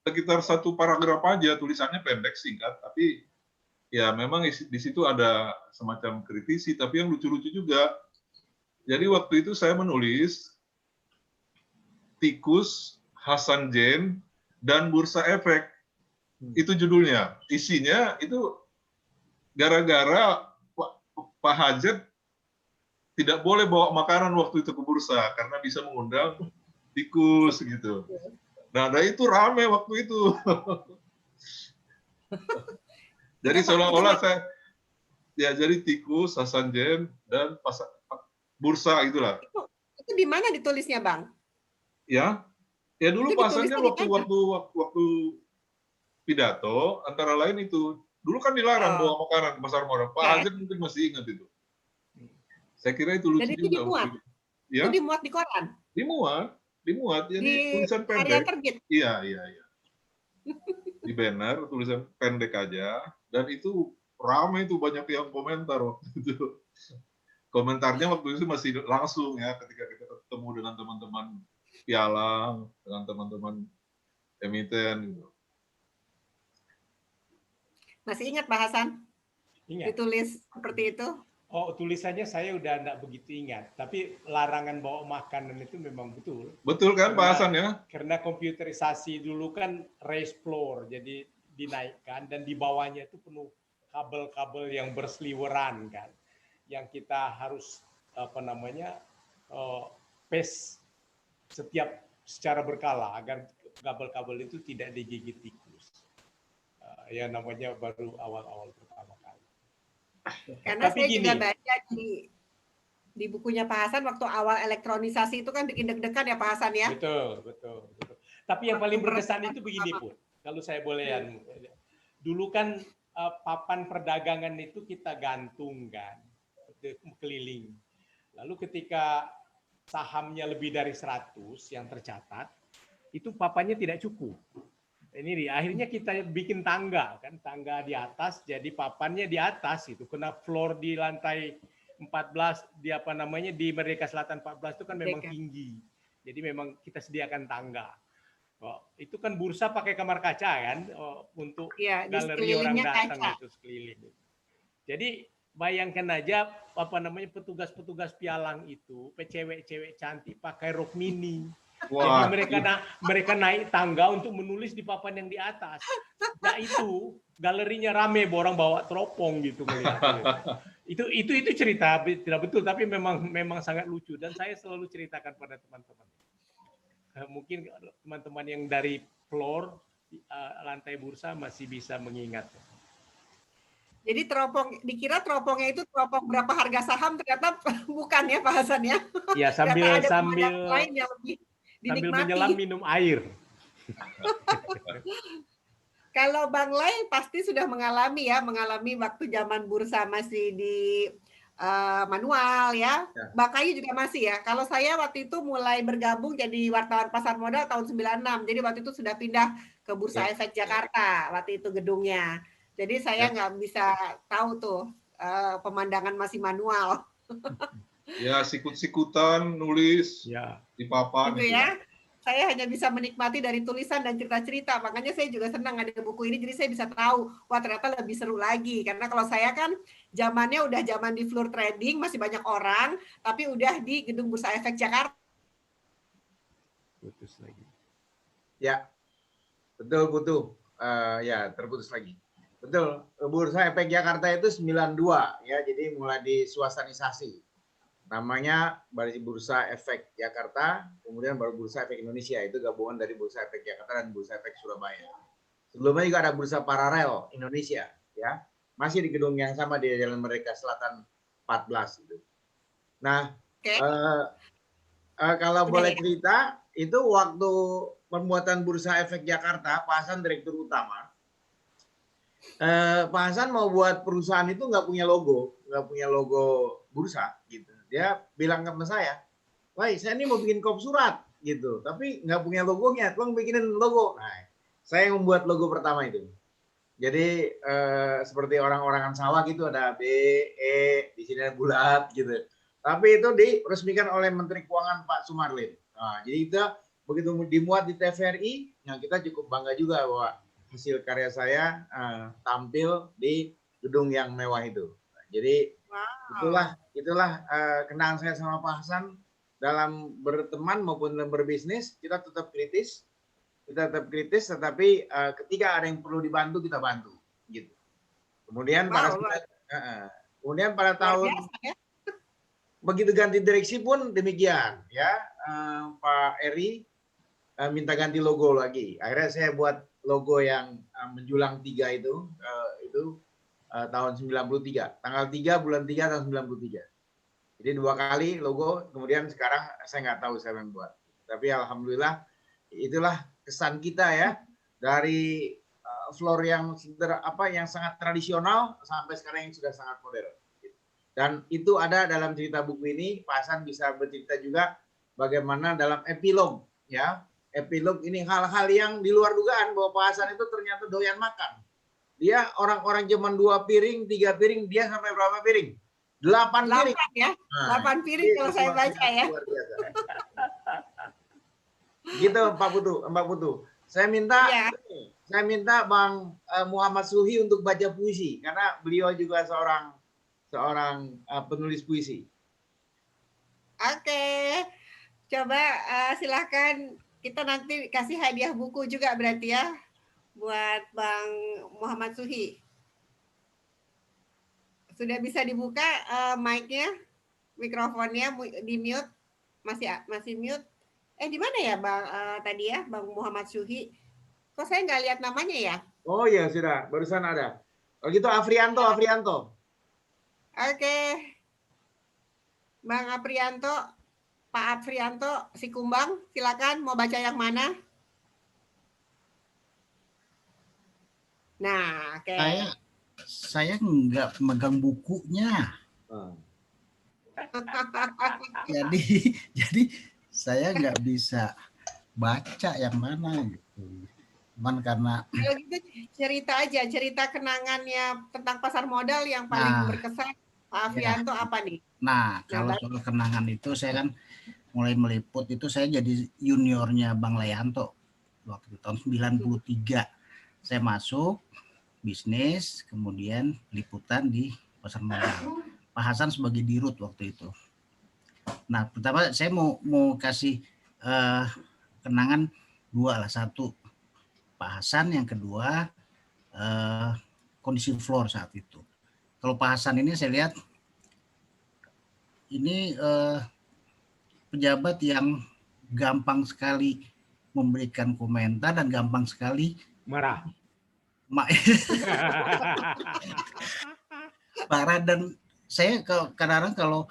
sekitar satu paragraf aja, tulisannya pendek singkat, tapi ya memang di situ ada semacam kritisi, tapi yang lucu-lucu juga. Jadi waktu itu saya menulis Tikus, Hasan Jen, dan Bursa Efek. Itu judulnya. Isinya itu gara-gara Pak Hajat tidak boleh bawa makanan waktu itu ke bursa karena bisa mengundang tikus gitu. Nah, itu rame waktu itu. Jadi seolah-olah saya ya jadi tikus, Hasan Jen, dan bursa itulah. Itu di mana ditulisnya Bang? Ya dulu Itu pasannya ditulisnya di mana? waktu pidato antara lain itu dulu kan dilarang bawa makanan ke pasar modal. Pak Hajat mungkin masih ingat itu. Saya kira itu lucu Dan itu juga waktu dimuat? itu. Itu Ya, dimuat di koran? dimuat. Jadi Di tulisan harian pendek. terbit? Iya. Di banner tulisan pendek aja, dan itu ramai itu, banyak yang komentar waktu itu. Komentarnya waktu itu masih langsung ya, ketika kita ketemu dengan teman-teman pialang, dengan teman-teman emiten gitu. Masih ingat Pak Hasan? Ingat. Ditulis seperti itu? Oh, tulisannya saya udah enggak begitu ingat, tapi larangan bawa makanan itu memang betul. Betul kan bahasannya? Karena komputerisasi dulu kan raised floor, jadi dinaikkan dan di bawahnya itu penuh kabel-kabel yang berseliweran kan, yang kita harus paste setiap secara berkala agar kabel-kabel itu tidak digigit tikus. Ya namanya baru awal-awal pertama kali. Karena Tapi saya gini, juga baca di bukunya Pak Hasan waktu awal elektronisasi itu kan bikin deg-degan ya Pak Hasan ya. Betul. Tapi yang paling berkesan itu begini Pun, kalau saya boleh dulu kan papan perdagangan itu kita gantungkan keliling. Lalu ketika sahamnya lebih dari 100 yang tercatat, itu papannya tidak cukup. Ini akhirnya kita bikin tangga kan, tangga di atas, jadi papannya di atas itu, kena floor di lantai 14 di Merdeka Selatan 14 itu kan memang tinggi. Jadi memang kita sediakan tangga. Itu kan bursa pakai kamar kaca kan, untuk galeri orang datang itu sekeliling. Jadi bayangkan aja petugas-petugas pialang itu, cewek-cewek cantik pakai rok mini. Wah. Jadi mereka naik tangga untuk menulis di papan yang di atas. Nah itu galerinya rame, orang bawa teropong gitu melihat. Itu cerita tidak betul, tapi memang sangat lucu, dan saya selalu ceritakan pada teman-teman. Mungkin teman-teman yang dari floor lantai bursa masih bisa mengingat. Jadi dikira teropongnya itu teropong berapa harga saham, ternyata bukan ya Pak Hasan ya. Iya, sambil lain yang lebih sambil menyelam minum air. Kalau Bang Lai pasti sudah mengalami waktu zaman bursa masih di manual ya. Bang Kayu juga masih ya. Kalau saya waktu itu mulai bergabung jadi wartawan pasar modal tahun 96. Jadi waktu itu sudah pindah ke Bursa Efek Jakarta waktu itu gedungnya. Jadi saya nggak bisa tahu tuh pemandangan masih manual. Ya, sikut-sikutan nulis di papan gitu ya. Saya hanya bisa menikmati dari tulisan dan cerita-cerita. Makanya saya juga senang ada buku ini, jadi saya bisa tahu, wah ternyata lebih seru lagi. Karena kalau saya kan zamannya udah zaman di floor trading, masih banyak orang, tapi udah di gedung Bursa Efek Jakarta. Putus lagi. Ya, betul. Ya, terputus lagi. Betul, Bursa Efek Jakarta itu 92 ya, jadi mulai disuasanisasi. Namanya Bursa Efek Jakarta, kemudian baru Bursa Efek Indonesia, itu gabungan dari Bursa Efek Jakarta dan Bursa Efek Surabaya. Sebelumnya juga ada Bursa Paralel Indonesia, ya, masih di gedung yang sama di Jalan Merdeka Selatan 14 itu. Nah, Kalau Udah boleh ya? cerita, itu waktu pembuatan Bursa Efek Jakarta, Pak Hasan direktur utama. Pak Hasan mau buat perusahaan itu nggak punya logo bursa gitu. Dia bilang ke saya, "Wah, saya ini mau bikin kop surat gitu, tapi nggak punya logonya, tolong bikinin logo." Nah, saya yang membuat logo pertama itu. Jadi seperti orang-orangan sawah gitu, ada B, E, di sini ada bulat gitu. Tapi itu diresmikan oleh Menteri Keuangan Pak Sumarlin. Nah, jadi itu begitu dimuat di TVRI, nah kita cukup bangga juga bahwa hasil karya saya tampil di gedung yang mewah itu. Nah, jadi Wow. itulah kenangan saya sama Pak Hasan dalam berteman maupun dalam berbisnis, kita tetap kritis, tetapi ketika ada yang perlu dibantu kita bantu gitu. Kemudian Wow, pada luar tahun biasa ya. begitu ganti direksi pun demikian ya, Pak Eri minta ganti logo lagi. Akhirnya saya buat logo yang menjulang 3 itu tahun 93, tanggal 3 bulan 3 tahun 93. Jadi 2 kali logo, kemudian sekarang saya nggak tahu siapa yang buat. Tapi alhamdulillah itulah kesan kita ya, dari floor yang yang sangat tradisional sampai sekarang yang sudah sangat modern. Dan itu ada dalam cerita buku ini. Pak Hasan bisa bercerita juga bagaimana dalam epilog ya. Epilog ini hal-hal yang di luar dugaan bahwa Pak Hasan itu ternyata doyan makan. Dia orang-orang zaman 2 piring, 3 piring, dia sampai berapa piring? 8 piring. 8 ya. Nah, 8 piring kalau saya baca ya. luar biasa. Gitu Mbak Putu. Saya minta Bang Muhammad Suhi untuk baca puisi karena beliau juga seorang penulis puisi. Oke. Coba silakan kita nanti kasih hadiah buku juga berarti ya buat Bang Muhammad Suhi. Sudah bisa dibuka mic-nya, mikrofonnya di mute, masih mute. Di mana ya Bang tadi ya Bang Muhammad Suhi? Kok saya nggak lihat namanya ya? Oh iya sudah, barusan ada. Kalau gitu Afrianto. Oke. Bang Aprianto, Pak Afrianto, si Kumbang, silakan mau baca yang mana? Nah, oke. Saya nggak megang bukunya. Jadi saya nggak bisa baca yang mana gitu. Cuman karena kalau gitu cerita kenangannya tentang pasar modal yang paling berkesan Pak Afrianto apa nih? Nah, kalau soal kenangan itu saya kan mulai meliput itu saya jadi juniornya Bang Leyanto waktu tahun 93. Saya masuk bisnis, kemudian liputan di pasar modal. Pak Hasan sebagai dirut waktu itu. Nah, pertama saya mau kasih kenangan 2 lah. 1 Pak Hasan, yang kedua kondisi floor saat itu. Kalau Pak Hasan ini saya lihat ini pejabat yang gampang sekali memberikan komentar dan gampang sekali marah. Parah. Dan saya kadang-kadang kalau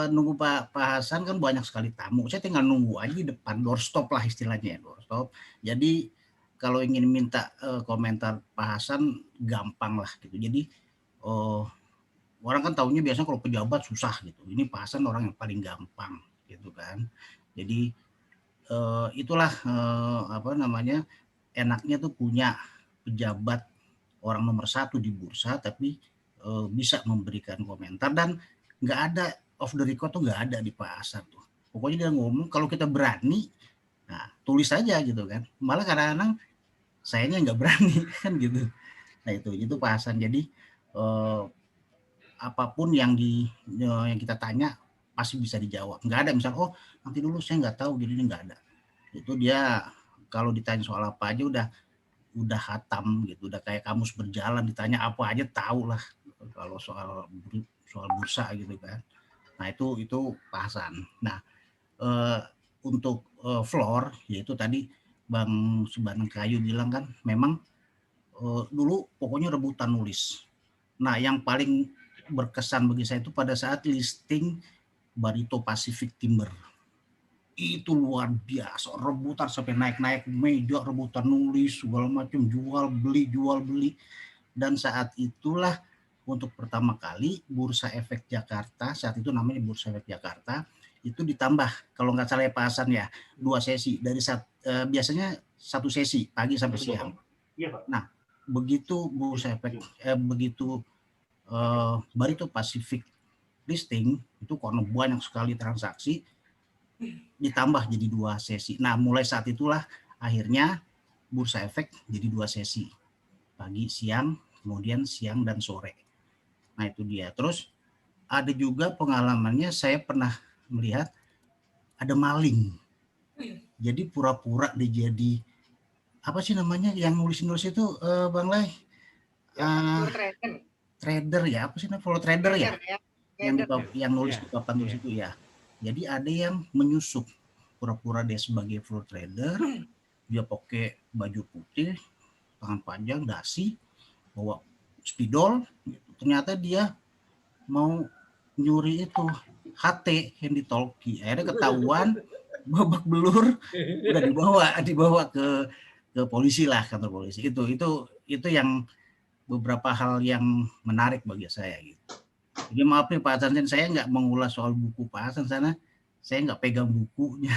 nunggu Pak Hasan kan banyak sekali tamu, saya tinggal nunggu aja di depan, doorstop lah istilahnya, doorstop. Jadi kalau ingin minta komentar Pak Hasan gampang lah gitu. Jadi orang kan tahunya biasanya kalau pejabat susah gitu, ini Pak Hasan orang yang paling gampang gitu kan. Jadi itulah enaknya tuh punya pejabat orang nomor 1 di bursa tapi bisa memberikan komentar, dan nggak ada off the record tuh, nggak ada di Pak Hasan tuh. Pokoknya dia ngomong kalau kita berani, nah tulis aja gitu kan. Malah kadang-kadang sayanya nggak berani kan gitu. Nah itu Pak Hasan. Jadi apapun yang kita tanya pasti bisa dijawab. Nggak ada misal nanti dulu saya nggak tahu, jadi nggak ada. Itu dia kalau ditanya soal apa aja udah hatam gitu, udah kayak kamus berjalan, ditanya apa aja tahu lah kalau soal bursa gitu kan. Nah itu Pak Hasan. Nah untuk floor, yaitu tadi Bang Sebanang Kayu bilang kan, memang dulu pokoknya rebutan nulis. Nah yang paling berkesan bagi saya itu pada saat listing Barito Pacific Timber. itu luar biasa, rebutan sampai naik-naik meja, rebutan nulis segala macam, jual beli. Dan saat itulah untuk pertama kali Bursa Efek Jakarta, saat itu namanya Bursa Efek Jakarta, itu ditambah kalau nggak salah ya Pak Hasan ya, 2 sesi dari biasanya 1 sesi pagi sampai siang. Nah, begitu Bursa Efek begitu Barito Pacific listing itu karena banyak sekali transaksi ditambah jadi 2 sesi. Nah, mulai saat itulah akhirnya Bursa Efek jadi 2 sesi. Pagi, siang, kemudian siang dan sore. Nah, itu dia. Terus ada juga pengalamannya saya pernah melihat ada maling. Jadi pura-pura dia jadi apa sih namanya yang nulis-nulis itu Bang Lai? Trader ya, apa sih namanya? Follow trader ya? Yang nulis di papan tulis itu ya. Jadi ada yang menyusup pura-pura dia sebagai floor trader, dia pakai baju putih, tangan panjang, dasi, bawa spidol, ternyata dia mau nyuri itu HT handy talkie, akhirnya ketahuan, babak belur, udah dibawa ke polisi lah, kantor polisi. Itu yang beberapa hal yang menarik bagi saya gitu. Jadi maaf nih Pak Hasan, saya nggak mengulas soal buku Pak Hasan sana, saya nggak pegang bukunya.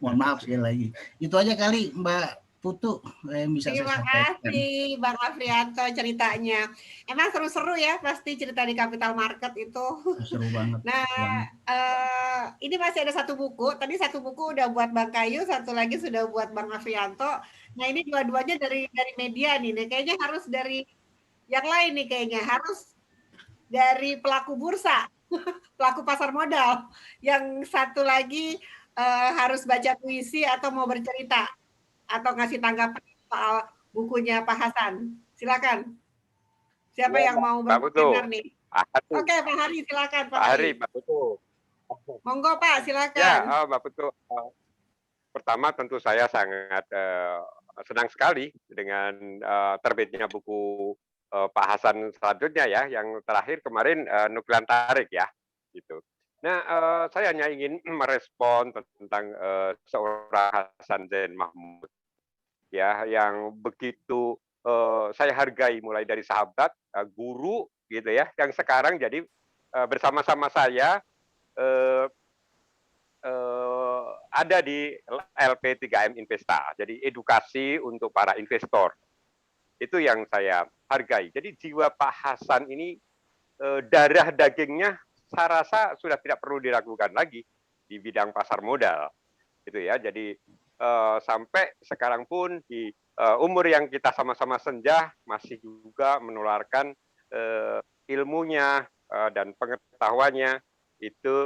Mohon maaf sekali lagi. Itu aja kali Mbak Putu yang bisa saya sampaikan. Terima kasih Bang Afrianto ceritanya. Emang seru-seru ya pasti cerita di Capital Market itu. Seru banget. Nah, ini masih ada 1 buku. Tadi 1 buku udah buat Bang Kayu, 1 lagi sudah buat Bang Afrianto. Nah, ini dua-duanya dari media nih. Nah, kayaknya harus dari yang lain nih kayaknya. Harus dari pelaku bursa, pelaku pasar modal. Yang 1 lagi harus baca puisi atau mau bercerita atau ngasih tanggapan soal bukunya Pak Hasan. Silakan. Siapa yang mau berkomentar nih? Oke, Pak Hari silakan Pak Hari. Mbak Putu. Monggo Pak, silakan. Ya, Mbak Putu. Pertama tentu saya sangat senang sekali dengan terbitnya buku Pak Hasan selanjutnya ya, yang terakhir kemarin Nuklian Tarik ya, gitu. Nah, saya hanya ingin merespon tentang seorang Hasan Zain Mahmud ya, yang begitu saya hargai mulai dari sahabat, guru gitu ya, yang sekarang jadi bersama-sama saya ada di LP3M Investa, jadi edukasi untuk para investor. Itu yang saya hargai. Jadi jiwa Pak Hasan ini darah dagingnya saya rasa sudah tidak perlu diragukan lagi di bidang pasar modal, gitu ya. Jadi sampai sekarang pun di umur yang kita sama-sama senja masih juga menularkan ilmunya dan pengetahuannya itu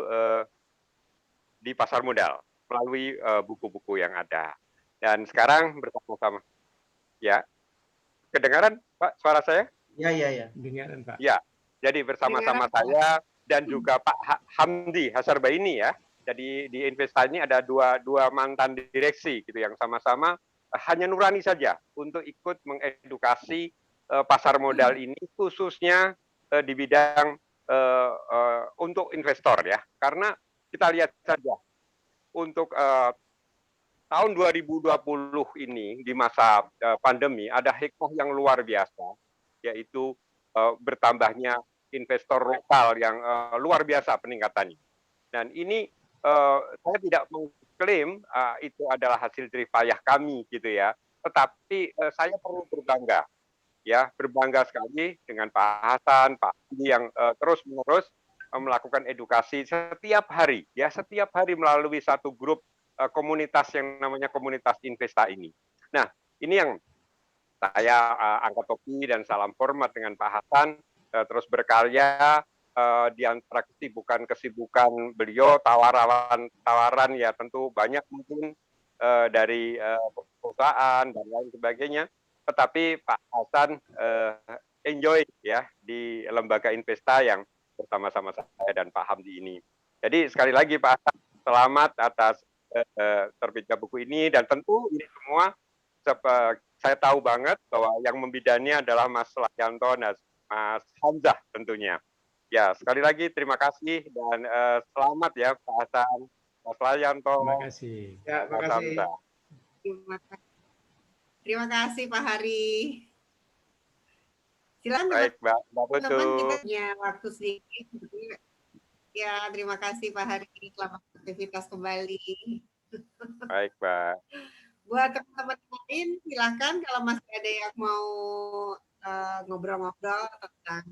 di pasar modal melalui buku-buku yang ada. Dan sekarang bersama-sama, ya, kedengaran Pak suara saya? Ya. Dengaran Pak. Ya, jadi bersama-sama saya dan juga Pak Hamdi Hasarbaini ya. Jadi di Investa ini ada dua mantan direksi gitu yang sama-sama hanya nurani saja untuk ikut mengedukasi pasar modal ini khususnya di bidang untuk investor ya. Karena kita lihat saja untuk tahun 2020 ini di masa pandemi ada hikmah yang luar biasa, yaitu bertambahnya investor lokal yang luar biasa peningkatannya. Dan ini saya tidak mengklaim itu adalah hasil jeripayah kami gitu ya, tetapi saya perlu berbangga ya, berbangga sekali dengan Pak Hasan, Pak Andi yang terus-menerus melakukan edukasi setiap hari ya, setiap hari melalui satu grup komunitas yang namanya komunitas Investa ini. Nah, ini yang saya angkat topi dan salam hormat dengan Pak Hasan, terus berkarya di antara kesibukan beliau, tawaran ya tentu banyak mungkin dari perusahaan dan lain sebagainya, tetapi Pak Hasan enjoy ya di lembaga Investa yang bersama-sama saya dan Pak Hamdi ini. Jadi sekali lagi Pak Hasan, selamat atas terbitnya buku ini, dan tentu ini semua saya tahu banget bahwa yang membidannya adalah Mas Layanto dan Mas Hamzah tentunya. Ya, sekali lagi terima kasih dan selamat ya Pak Hasan, Mas Layanto, Terima kasih. Ya, Mas makasih. Hamzah. Terima kasih Pak Hari. Silakan Baik, Mbak teman-teman, kita Putu. punya waktu sedikit. Ya, terima kasih Pak Hari. Selamat aktivitas kembali. Baik, Mbak. Buat teman-teman lain, silakan kalau masih ada yang mau ngobrol-ngobrol tentang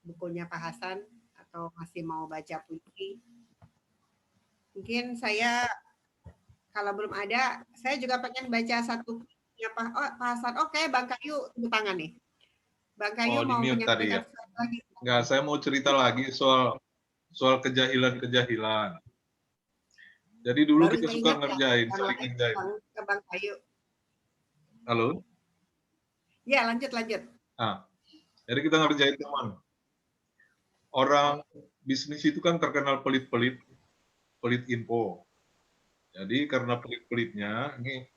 bukunya Pak Hasan atau masih mau baca puisi. Mungkin saya kalau belum ada, saya juga pengen baca satu puisinya Pak Hasan. Oke, Bang Kayu tepuk tangan nih. Bang Kayu Oh, di mau mute tadi ya. menyampaikan sesuatu lagi. Enggak, saya mau cerita lagi soal kejahilan-kejahilan. Jadi dulu Baru kita saya suka ingat ngerjain, ya, saling ngerjain. ke Bang Kayu. Halo? Ya, lanjut. Nah, jadi kita ngerjain teman. Orang bisnis itu kan terkenal pelit-pelit, pelit info. Jadi karena pelit-pelitnya, ini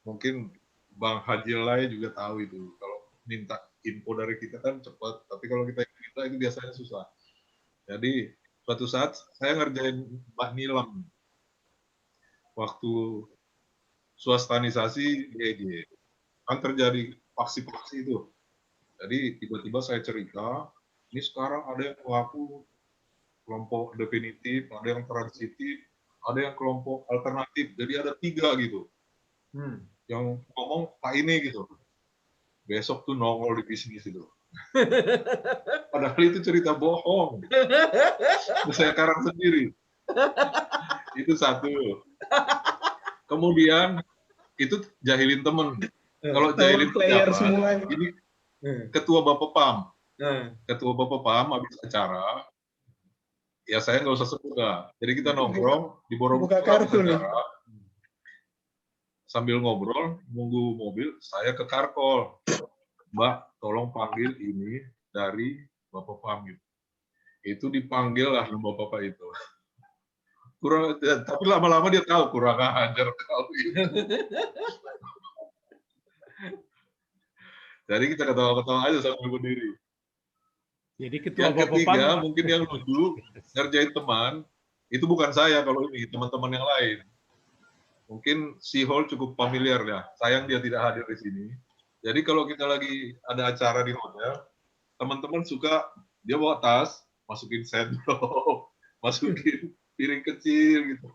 mungkin Bang Haji Lai juga tahu itu. Kalau minta info dari kita kan cepat, tapi kalau kita minta itu biasanya susah. Jadi suatu saat saya ngerjain Mbak Nilam waktu swastanisasi DIY. Kan terjadi faksi-faksi itu. Jadi tiba-tiba saya cerita, ini sekarang ada yang mengaku kelompok definitif, ada yang transitif, ada yang kelompok alternatif. Jadi ada 3 gitu. Yang ngomong Pak ini gitu. Besok tuh nongol di bisnis itu. Padahal itu cerita bohong. Terus saya karang sendiri. Itu satu. Kemudian itu jahilin temen. Kalau jahilin pejabat, ini ketua Bapepam. Ketua Bapepam habis acara, ya saya nggak usah sebut lah. Jadi kita nongkrong di Borobudur habis acara, sambil ngobrol, nunggu mobil, saya ke Karkol. Mbak, tolong panggil ini dari Bapepam gitu. Itu dipanggil lah sama bapak itu. Tapi lama-lama dia tahu kurang ajar kau gitu. Jadi kita ketawa-ketawa aja sambil berdiri. Jadi ketua Yang ketiga, Bapepam mungkin yang lucu, ngerjain teman, itu bukan saya kalau ini, teman-teman yang lain. Mungkin si Hall cukup familiar ya, sayang dia tidak hadir di sini. Jadi kalau kita lagi ada acara di hotel, teman-teman suka, dia bawa tas, masukin sendok, masukin piring kecil gitu.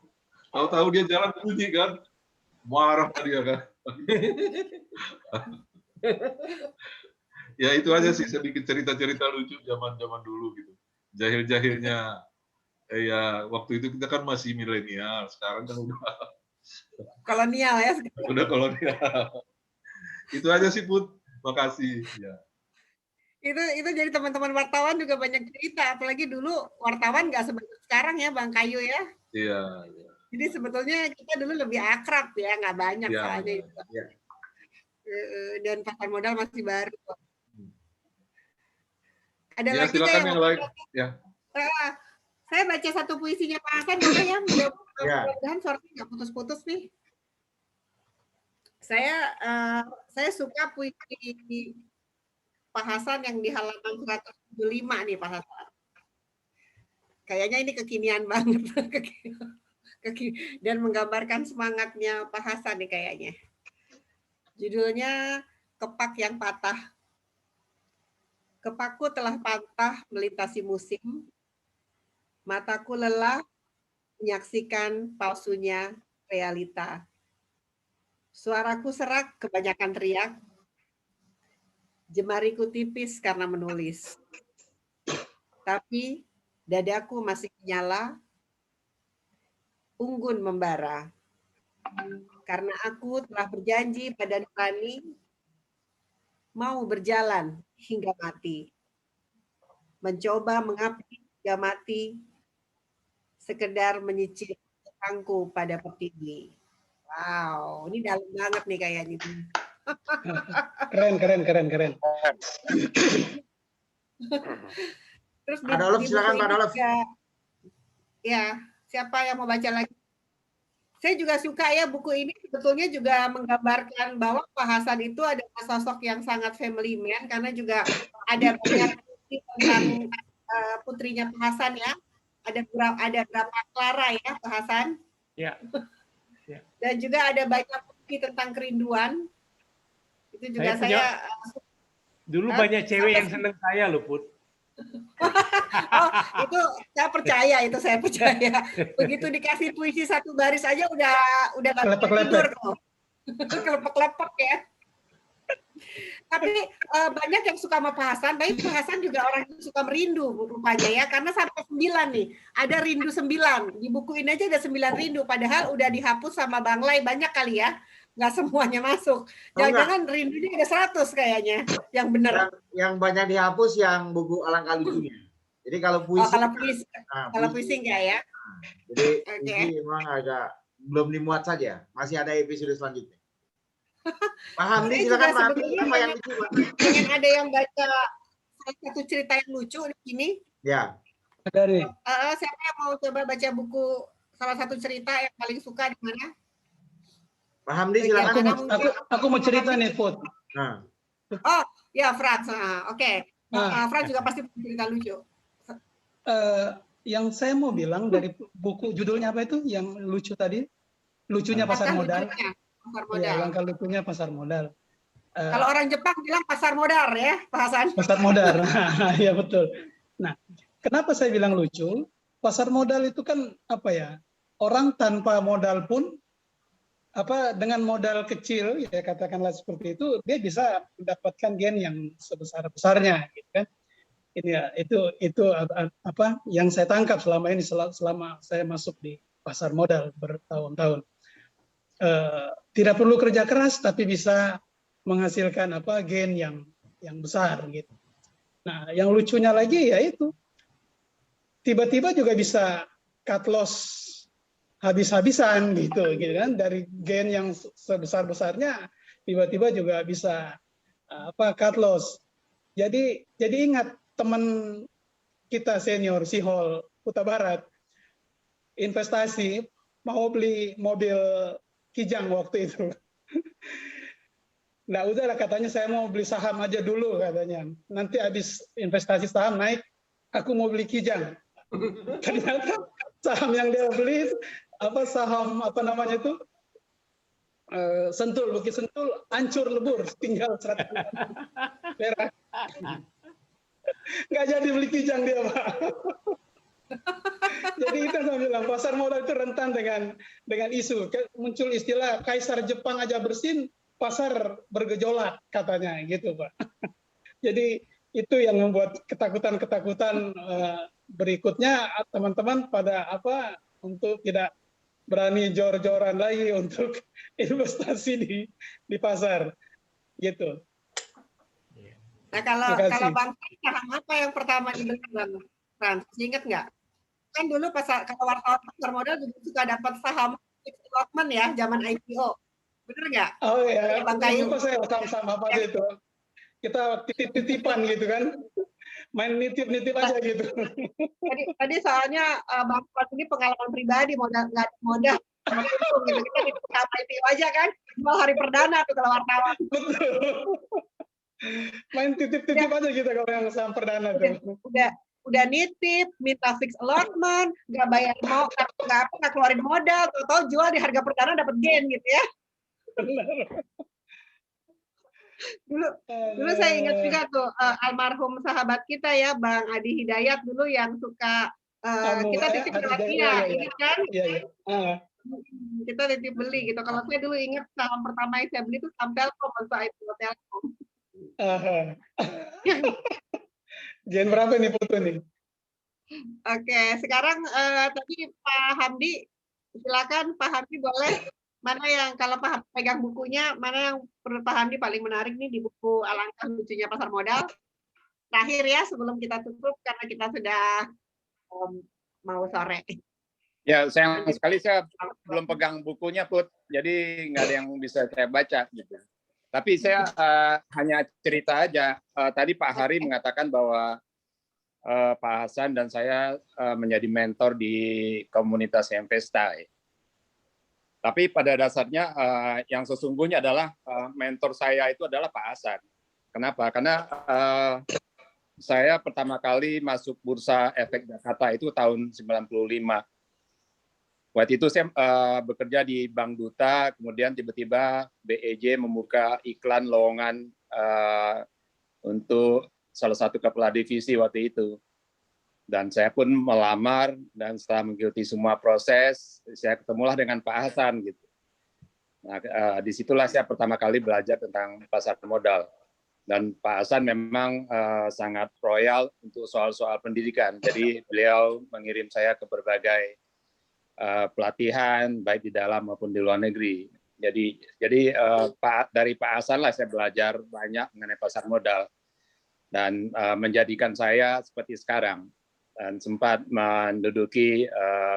Tahu-tahu dia jalan bunyi kan, marah dia kan. Ya itu aja sih sedikit cerita-cerita lucu zaman-zaman dulu gitu. Jahil-jahilnya ya waktu itu kita kan masih milenial, sekarang kan udah Kolonial ya. udah kolonial. Itu aja sih Put. Makasih ya. Itu jadi teman-teman wartawan juga banyak cerita, apalagi dulu wartawan nggak sebanyak sekarang ya Bang Kayu ya. Iya. Jadi sebetulnya kita dulu lebih akrab ya, nggak banyak Ya, soalnya. Ya. Dan pasar modal masih baru. Ada Ya, lagi silakan yang lain. Ya. Saya baca satu puisinya Pak Hasan boleh ya? Mudah-mudahan suaranya nggak putus-putus nih. Saya suka puisi Pak Hasan yang di halaman 175 nih Pak Hasan. Kayaknya ini kekinian banget. Dan menggambarkan semangatnya Pak Hasan nih kayaknya. Judulnya Kepak yang Patah. Kepakku telah patah melintasi musim. Mataku lelah menyaksikan palsunya realita. Suaraku serak kebanyakan teriak. Jemariku tipis karena menulis. Tapi dadaku masih menyala. Unggun membara. Karena aku telah berjanji pada nurani mau berjalan hingga mati. Mencoba mengabdi hingga mati. Sekedar menyicil utangku pada petinggi. Wow, ini dalam banget nih kayaknya. keren. Terus Pak Dolof, silakan Pak Dolof. Ya, siapa yang mau baca lagi? Saya juga suka ya buku ini sebetulnya juga menggambarkan bahwa Pak Hasan itu adalah sosok yang sangat family man karena juga ada banyak tentang putrinya Pak Hasan ya. Ada berapa Clara ya Pak Hasan? Ya. Dan juga ada baca buku tentang kerinduan. Itu juga Saya dulu banyak cewek yang seneng saya loh, Put. Oh, itu saya percaya, Begitu dikasih puisi satu baris aja udah nggak bisa tidur kok. Kelepek-lepek ya. Tapi banyak yang suka sama Pak Hasan, tapi Pak Hasan juga orang yang suka merindu rupanya ya, karena sampai 9 nih, ada rindu 9. Di buku ini aja ada 9 rindu, padahal udah dihapus sama Bang Lai banyak kali ya, nggak semuanya masuk. Jangan-jangan rindunya ada 100 kayaknya, yang benar. Yang banyak dihapus yang buku alangkah lucunya. Jadi kalau puisi, kalau puisi enggak ya. Jadi puisi memang agak belum dimuat saja, masih ada episode selanjutnya. Paham nih, silakan Pak Hamdi, apa yang lucu, Pak? Pengen ada yang baca satu cerita yang lucu di sini. Ya. Dari. Siapa yang mau coba baca buku salah satu cerita yang paling suka di mana? Pak Hamdi, silakan. Aku mau cerita nih, Put. Nah. Oh, ya Frans. Oke. Frans juga pasti punya cerita lucu. Yang saya mau bilang dari buku judulnya apa itu yang lucu tadi? Lucunya pasar modal. Ya, langkah lucunya pasar modal. Kalau orang Jepang bilang pasar modal ya, Pak Hasan. Pasar modal, ya betul. Nah, kenapa saya bilang lucu? Pasar modal itu kan apa ya? Orang tanpa modal pun, dengan modal kecil, ya katakanlah seperti itu, dia bisa mendapatkan gain yang sebesar-besarnya, gitu kan? Ini ya, itu apa yang saya tangkap selama ini, selama saya masuk di pasar modal bertahun-tahun. Tidak perlu kerja keras tapi bisa menghasilkan gain yang besar gitu. Nah, yang lucunya lagi yaitu tiba-tiba juga bisa cut loss habis-habisan gitu kan, dari gain yang sebesar-besarnya tiba-tiba juga bisa cut loss. Jadi ingat teman kita senior si Hall Kuta Barat investasi mau beli mobil Kijang waktu itu. Nah, udahlah katanya saya mau beli saham aja dulu katanya. Nanti habis investasi saham naik, aku mau beli Kijang. Ternyata saham yang dia beli saham Sentul, Bukit Sentul hancur lebur, tinggal 100 perak. Nggak jadi beli Kijang dia, Pak. Jadi itu saya bilang pasar modal itu rentan dengan isu. Muncul istilah Kaisar Jepang aja bersin, pasar bergejolak katanya gitu, Pak. Jadi itu yang membuat ketakutan berikutnya teman-teman pada untuk tidak berani jor-joran lagi untuk investasi di pasar gitu. Nah, kalau Bang saham apa yang pertama dibeli Bang Frans? Ingat nggak? Kan dulu kalau wartawan pasar modal juga suka dapat saham allotment ya, zaman IPO. Bener nggak? Oh ya, Bang Kayu. saya sama apa itu. Kita titip-titipan gitu kan. Main nitip-nitip aja gitu. Tadi soalnya Bang Frans ini pengalaman pribadi, nggak ada modal. Gitu. Kita nitip saham IPO aja kan. Jual hari perdana tuh kalau wartawan. Betul. Main titip-titip aja gitu kalau yang saham perdana tuh. Udah nitip, minta fix allotment, nggak bayar nggak keluarin modal, atau jual di harga perdana dapat gain gitu ya. Dulu saya ingat juga tuh almarhum sahabat kita ya, Bang Adi Hidayat dulu yang suka kita titip lewat dia, ingat kan? Iya. Kita titip beli gitu. Kalau saya dulu ingat saham pertama yang saya beli itu saham Telkom, waktu IPO Telkom. Gen berapa nih Putu nih? Oke, sekarang tadi Pak Hamdi, silakan Pak Hamdi boleh mana yang kalau Pak Hamdi pegang bukunya, mana yang menurut Pak Hamdi paling menarik nih di buku Alangkah Lucunya Pasar Modal. Terakhir ya sebelum kita tutup karena kita sudah mau sore. Ya, sayang sekali saya belum pegang bukunya, Put. Jadi nggak ada yang bisa saya baca gitu. Tapi saya hanya cerita aja. Tadi Pak Hari mengatakan bahwa Pak Hasan dan saya menjadi mentor di komunitas Investa. Tapi pada dasarnya yang sesungguhnya adalah mentor saya itu adalah Pak Hasan. Kenapa? Karena saya pertama kali masuk Bursa Efek Jakarta itu tahun 95. Waktu itu saya bekerja di Bank Duta, kemudian tiba-tiba BEJ membuka iklan lowongan untuk salah satu kepala divisi waktu itu. Dan saya pun melamar, dan setelah mengikuti semua proses, saya ketemulah dengan Pak Hasan gitu. Nah, disitulah saya pertama kali belajar tentang pasar modal. Dan Pak Hasan memang sangat royal untuk soal-soal pendidikan. Jadi beliau mengirim saya ke berbagai pelatihan baik di dalam maupun di luar negeri. Jadi dari Pak Hasan lah saya belajar banyak mengenai pasar modal dan menjadikan saya seperti sekarang, dan sempat menduduki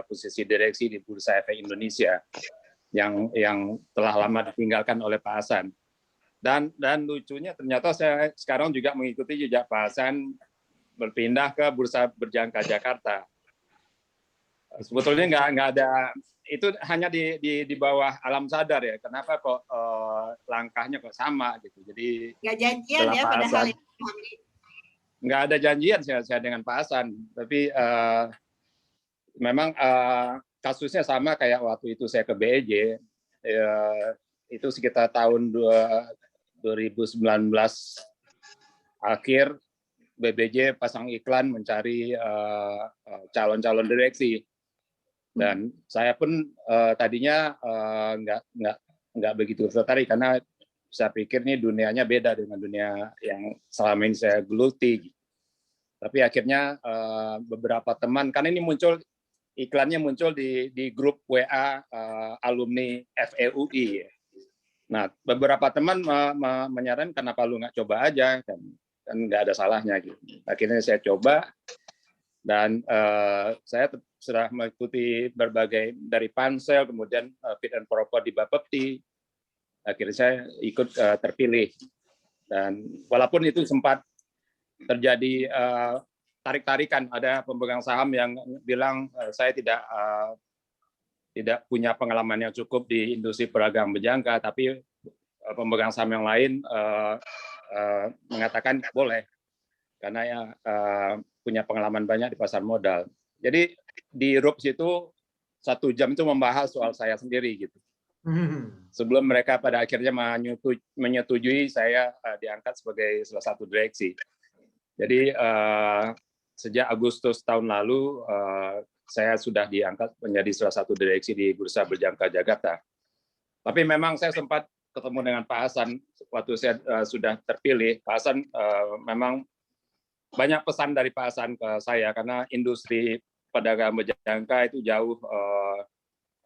posisi direksi di Bursa Efek Indonesia yang telah lama ditinggalkan oleh Pak Hasan. Dan lucunya ternyata saya sekarang juga mengikuti jejak Pak Hasan berpindah ke Bursa Berjangka Jakarta. Sebetulnya nggak ada, itu hanya di bawah alam sadar ya. Kenapa kok langkahnya kok sama gitu. Jadi nggak janjian ya padahal ya. Nggak ada janjian saya dengan Pak Hasan, tapi memang kasusnya sama kayak waktu itu saya ke BEJ, itu sekitar tahun 2019 akhir, BBJ pasang iklan mencari calon-calon direksi. Dan saya pun tadinya nggak begitu tertarik karena saya pikir ini dunianya beda dengan dunia yang selama ini saya geluti. Tapi akhirnya beberapa teman, karena ini iklannya muncul di grup WA alumni FEUI. Nah, beberapa teman menyarankan kenapa lu nggak coba aja, kan nggak ada salahnya gitu. Akhirnya saya coba, dan saya sudah mengikuti berbagai dari pansel, kemudian fit and proper di Bapepti. Akhirnya saya ikut terpilih, dan walaupun itu sempat terjadi tarik-tarikan, ada pemegang saham yang bilang saya tidak punya pengalaman yang cukup di industri perdagangan berjangka, tapi pemegang saham yang lain mengatakan boleh karena ya punya pengalaman banyak di pasar modal. Jadi di RUPS itu 1 jam itu membahas soal saya sendiri gitu. Sebelum mereka pada akhirnya menyetujui saya diangkat sebagai salah satu direksi. Jadi sejak Agustus tahun lalu saya sudah diangkat menjadi salah satu direksi di Bursa Berjangka Jakarta. Tapi memang saya sempat ketemu dengan Pak Hasan waktu saya sudah terpilih. Pak Hasan memang banyak pesan dari Pak Hasan ke saya, karena industri perdagangan berjangka itu jauh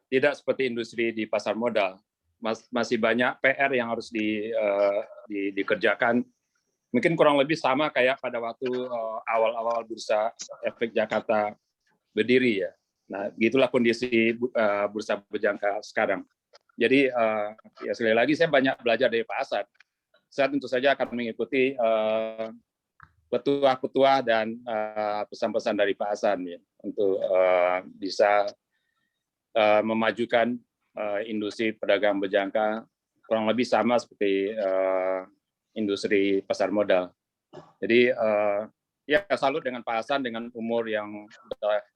tidak seperti industri di pasar modal. Masih banyak PR yang harus dikerjakan. Mungkin kurang lebih sama kayak pada waktu awal-awal Bursa Efek Jakarta berdiri ya. Nah, gitulah kondisi Bursa Berjangka sekarang. Jadi ya sekali lagi saya banyak belajar dari Pak Hasan. Saya tentu saja akan mengikuti petuah-petuah dan pesan-pesan dari Pak Hasan ya, untuk bisa memajukan industri perdagangan berjangka kurang lebih sama seperti industri pasar modal. Jadi ya salut dengan Pak Hasan dengan umur yang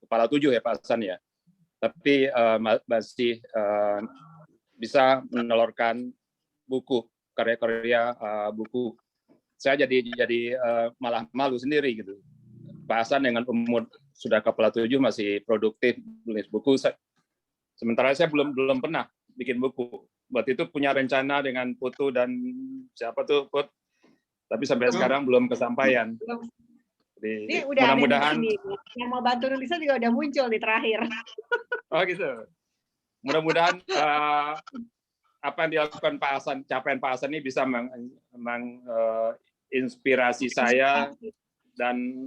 kepala 7 ya Pak Hasan ya. Tapi masih bisa menelurkan buku, karya-karya buku. Saya jadi malah malu sendiri gitu. Pak Hasan dengan umur sudah kepala 7 masih produktif nulis buku. Sementara saya belum pernah bikin buku. Waktu itu punya rencana dengan Putu dan siapa tuh Put, tapi sampai sekarang belum kesampaian. Ini udah mudah-mudahan yang mau bantu nulisnya juga udah muncul di terakhir. Oh gitu. Mudah-mudahan apa yang dilakukan Pak Hasan, capaian Pak Hasan ini bisa menginspirasi saya dan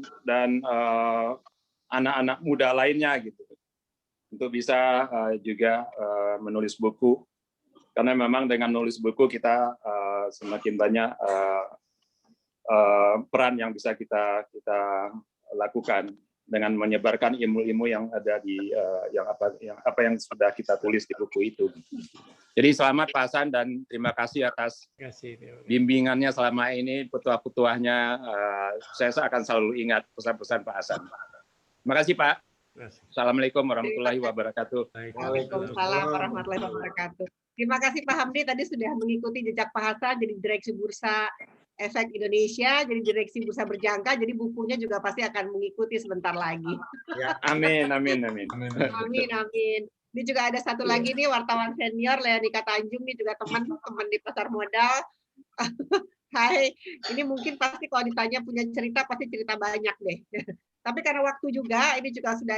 anak-anak muda lainnya gitu, untuk bisa juga menulis buku, karena memang dengan nulis buku kita semakin banyak peran yang bisa kita lakukan dengan menyebarkan ilmu-ilmu yang ada di yang apa yang sudah kita tulis di buku itu. Jadi selamat Pak Hasan dan terima kasih atas bimbingannya selama ini, petuah-petuahnya. Saya akan selalu ingat pesan-pesan Pak Hasan. Terima kasih Pak. Assalamualaikum warahmatullahi wabarakatuh. Waalaikumsalam warahmatullahi wabarakatuh. Terima kasih Pak Hamdi tadi sudah mengikuti jejak Pak Hasan jadi Direksi Bursa Efek Indonesia, jadi Direksi Bursa Berjangka, jadi bukunya juga pasti akan mengikuti sebentar lagi. Ya. Amin, amin, amin. Amin, amin. Ini juga ada satu lagi nih wartawan senior Leonika Tanjung nih juga teman-teman di pasar modal. Hai, ini mungkin pasti kalau ditanya punya cerita pasti cerita banyak deh. Tapi karena waktu juga, ini juga sudah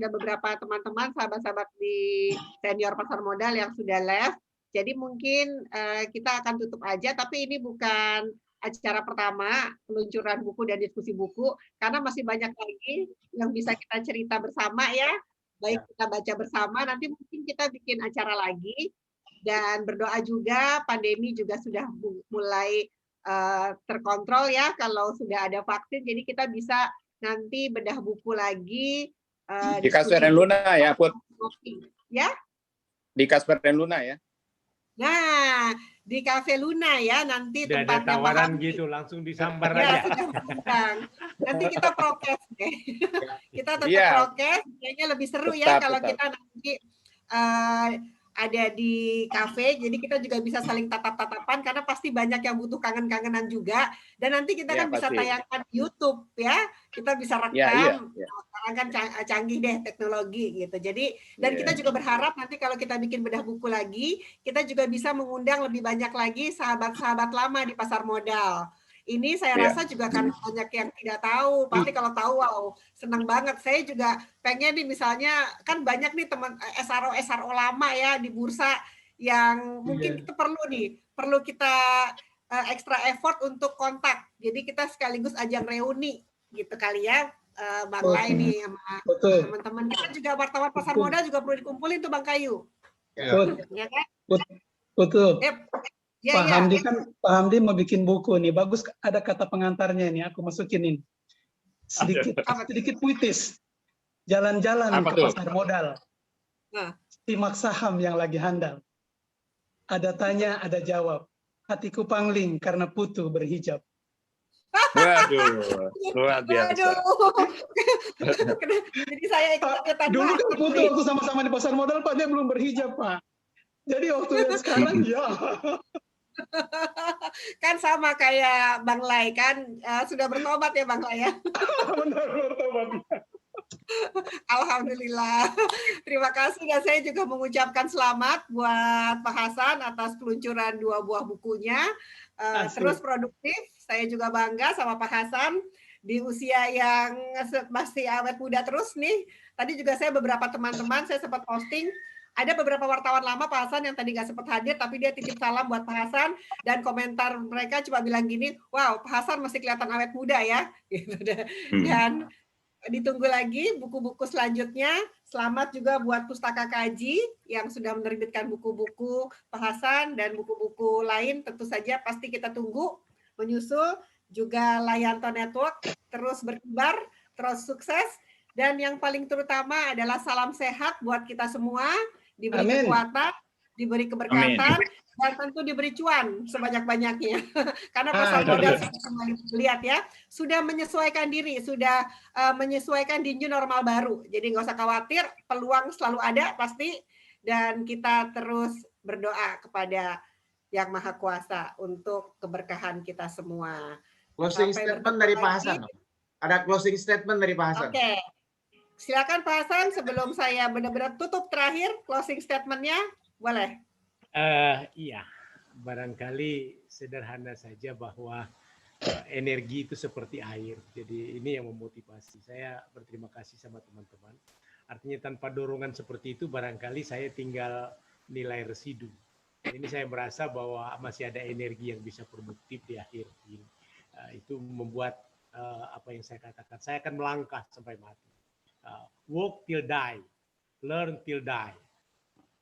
beberapa teman-teman, sahabat-sahabat di senior pasar modal yang sudah live. Jadi mungkin kita akan tutup aja, tapi ini bukan acara pertama peluncuran buku dan diskusi buku, karena masih banyak lagi yang bisa kita cerita bersama ya. Baik kita baca bersama, nanti mungkin kita bikin acara lagi. Dan berdoa juga, pandemi juga sudah mulai terkontrol ya, kalau sudah ada vaksin, jadi kita bisa nanti bedah buku lagi di Kasper dan Luna ya, Put. Ya? Di Kasper dan Luna ya. Nah, di Cafe Luna ya nanti Udah tempatnya ada tawaran Pak Hamdi. gitu, langsung disambar Ya, aja. sudah mengundang. Nanti kita prokes deh. Kita tetap Iya. prokes, kayaknya lebih seru ya Tetap, kalau tetap. kita nanti ada di kafe, jadi kita juga bisa saling tatap-tatapan karena pasti banyak yang butuh kangen-kangenan juga. Dan nanti kita Ya, kan bisa pasti. tayangkan di YouTube ya, kita bisa rekam. Ya, iya. Sekarang kan canggih deh teknologi gitu. Jadi dan Iya. kita juga berharap nanti kalau kita bikin bedah buku lagi, kita juga bisa mengundang lebih banyak lagi sahabat-sahabat lama di pasar modal. Ini saya Iya. rasa juga kan banyak yang tidak tahu. Pasti kalau tahu, wow, senang banget. Saya juga pengen nih misalnya, kan banyak nih teman SRO lama ya di bursa yang mungkin kita perlu kita extra effort untuk kontak. Jadi kita sekaligus ajang reuni gitu kali ya, Bang Lai nih sama teman-teman. Kita juga wartawan pasar modal juga perlu dikumpulin tuh Bang Kayu. Ya kan? Betul. Ya, Pak Hamdi kan Pak Hamdi mau bikin buku nih, bagus ada kata pengantarnya ini, aku masukin ini. Sedikit puitis. Jalan-jalan Apa ke tuh? pasar modal. Nah. Simak saham yang lagi handal. Ada tanya, ada jawab. Hatiku pangling karena putu berhijab. Waduh, luar biasa. Jadi saya ikut-ikutan. Dulu kan putu waktu sama-sama di pasar modal, Pak, dia belum berhijab, Pak. Jadi waktu yang sekarang, ya. Kan sama kayak Bang Lai kan, sudah bertobat ya Bang Lai ya. Benar, bertobat. Alhamdulillah. Terima kasih dan saya juga mengucapkan selamat buat Pak Hasan atas peluncuran 2 buah bukunya. Terus produktif. Saya juga bangga sama Pak Hasan di usia yang masih awet muda terus nih. Tadi juga saya beberapa teman-teman saya sempat posting. Ada beberapa wartawan lama Pak Hasan yang tadi nggak sempat hadir, tapi dia titip salam buat Pak Hasan dan komentar mereka cuma bilang gini, wow Pak Hasan masih kelihatan awet muda ya. Dan ditunggu lagi buku-buku selanjutnya. Selamat juga buat Pustaka Kaji yang sudah menerbitkan buku-buku Pak Hasan dan buku-buku lain tentu saja pasti kita tunggu menyusul. Juga Layanto Network terus berkibar, terus sukses. Dan yang paling terutama adalah salam sehat buat kita semua. Diberi kekuatan, diberi keberkatan, dan tentu diberi cuan sebanyak-banyaknya. Karena pasar modal lihat ya, sudah menyesuaikan diri, sudah menyesuaikan di new normal baru. Jadi nggak usah khawatir, peluang selalu ada pasti, dan kita terus berdoa kepada Yang Maha Kuasa untuk keberkahan kita semua. Closing statement dari Pak Hasan. Ada closing statement dari Pak Hasan. Oke. Silakan Pak Hasan sebelum saya benar-benar tutup terakhir closing statement-nya, boleh? Iya, barangkali sederhana saja bahwa energi itu seperti air. Jadi ini yang memotivasi. Saya berterima kasih sama teman-teman. Artinya tanpa dorongan seperti itu barangkali saya tinggal nilai residu. Ini saya merasa bahwa masih ada energi yang bisa produktif di akhir ini. Itu membuat apa yang saya katakan, saya akan melangkah sampai mati. Walk till die, learn till die,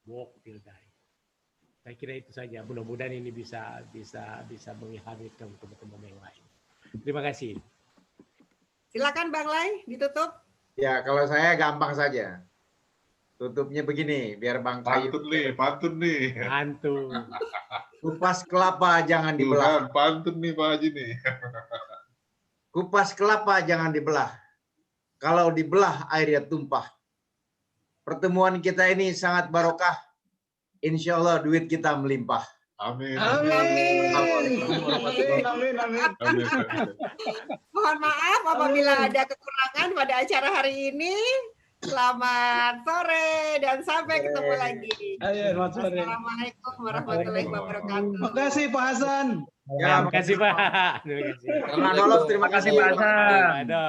walk till die. Saya kira itu saja. Mudah-mudahan ini bisa mengilhami teman-teman yang lain. Terima kasih. Silakan Bang Lai ditutup. Ya, kalau saya gampang saja. Tutupnya begini, biar Bang Kayu. Pantun nih. Pantun. Kupas kelapa jangan dibelah. Pantun nih Pak Haji nih. Kupas kelapa jangan dibelah. kalau dibelah airnya tumpah. Pertemuan kita ini sangat barokah. Insya Allah duit kita melimpah. Amin. Amin. Amin. Amin. Mohon maaf apabila ada kekurangan pada acara hari ini. Selamat sore dan sampai ketemu lagi. Ayo, selamat sore. Assalamualaikum warahmatullahi wabarakatuh. Terima kasih Pak Hasan. Ya, terima kasih Pak. Terima kasih. Terima kasih Pak Hasan. Ada.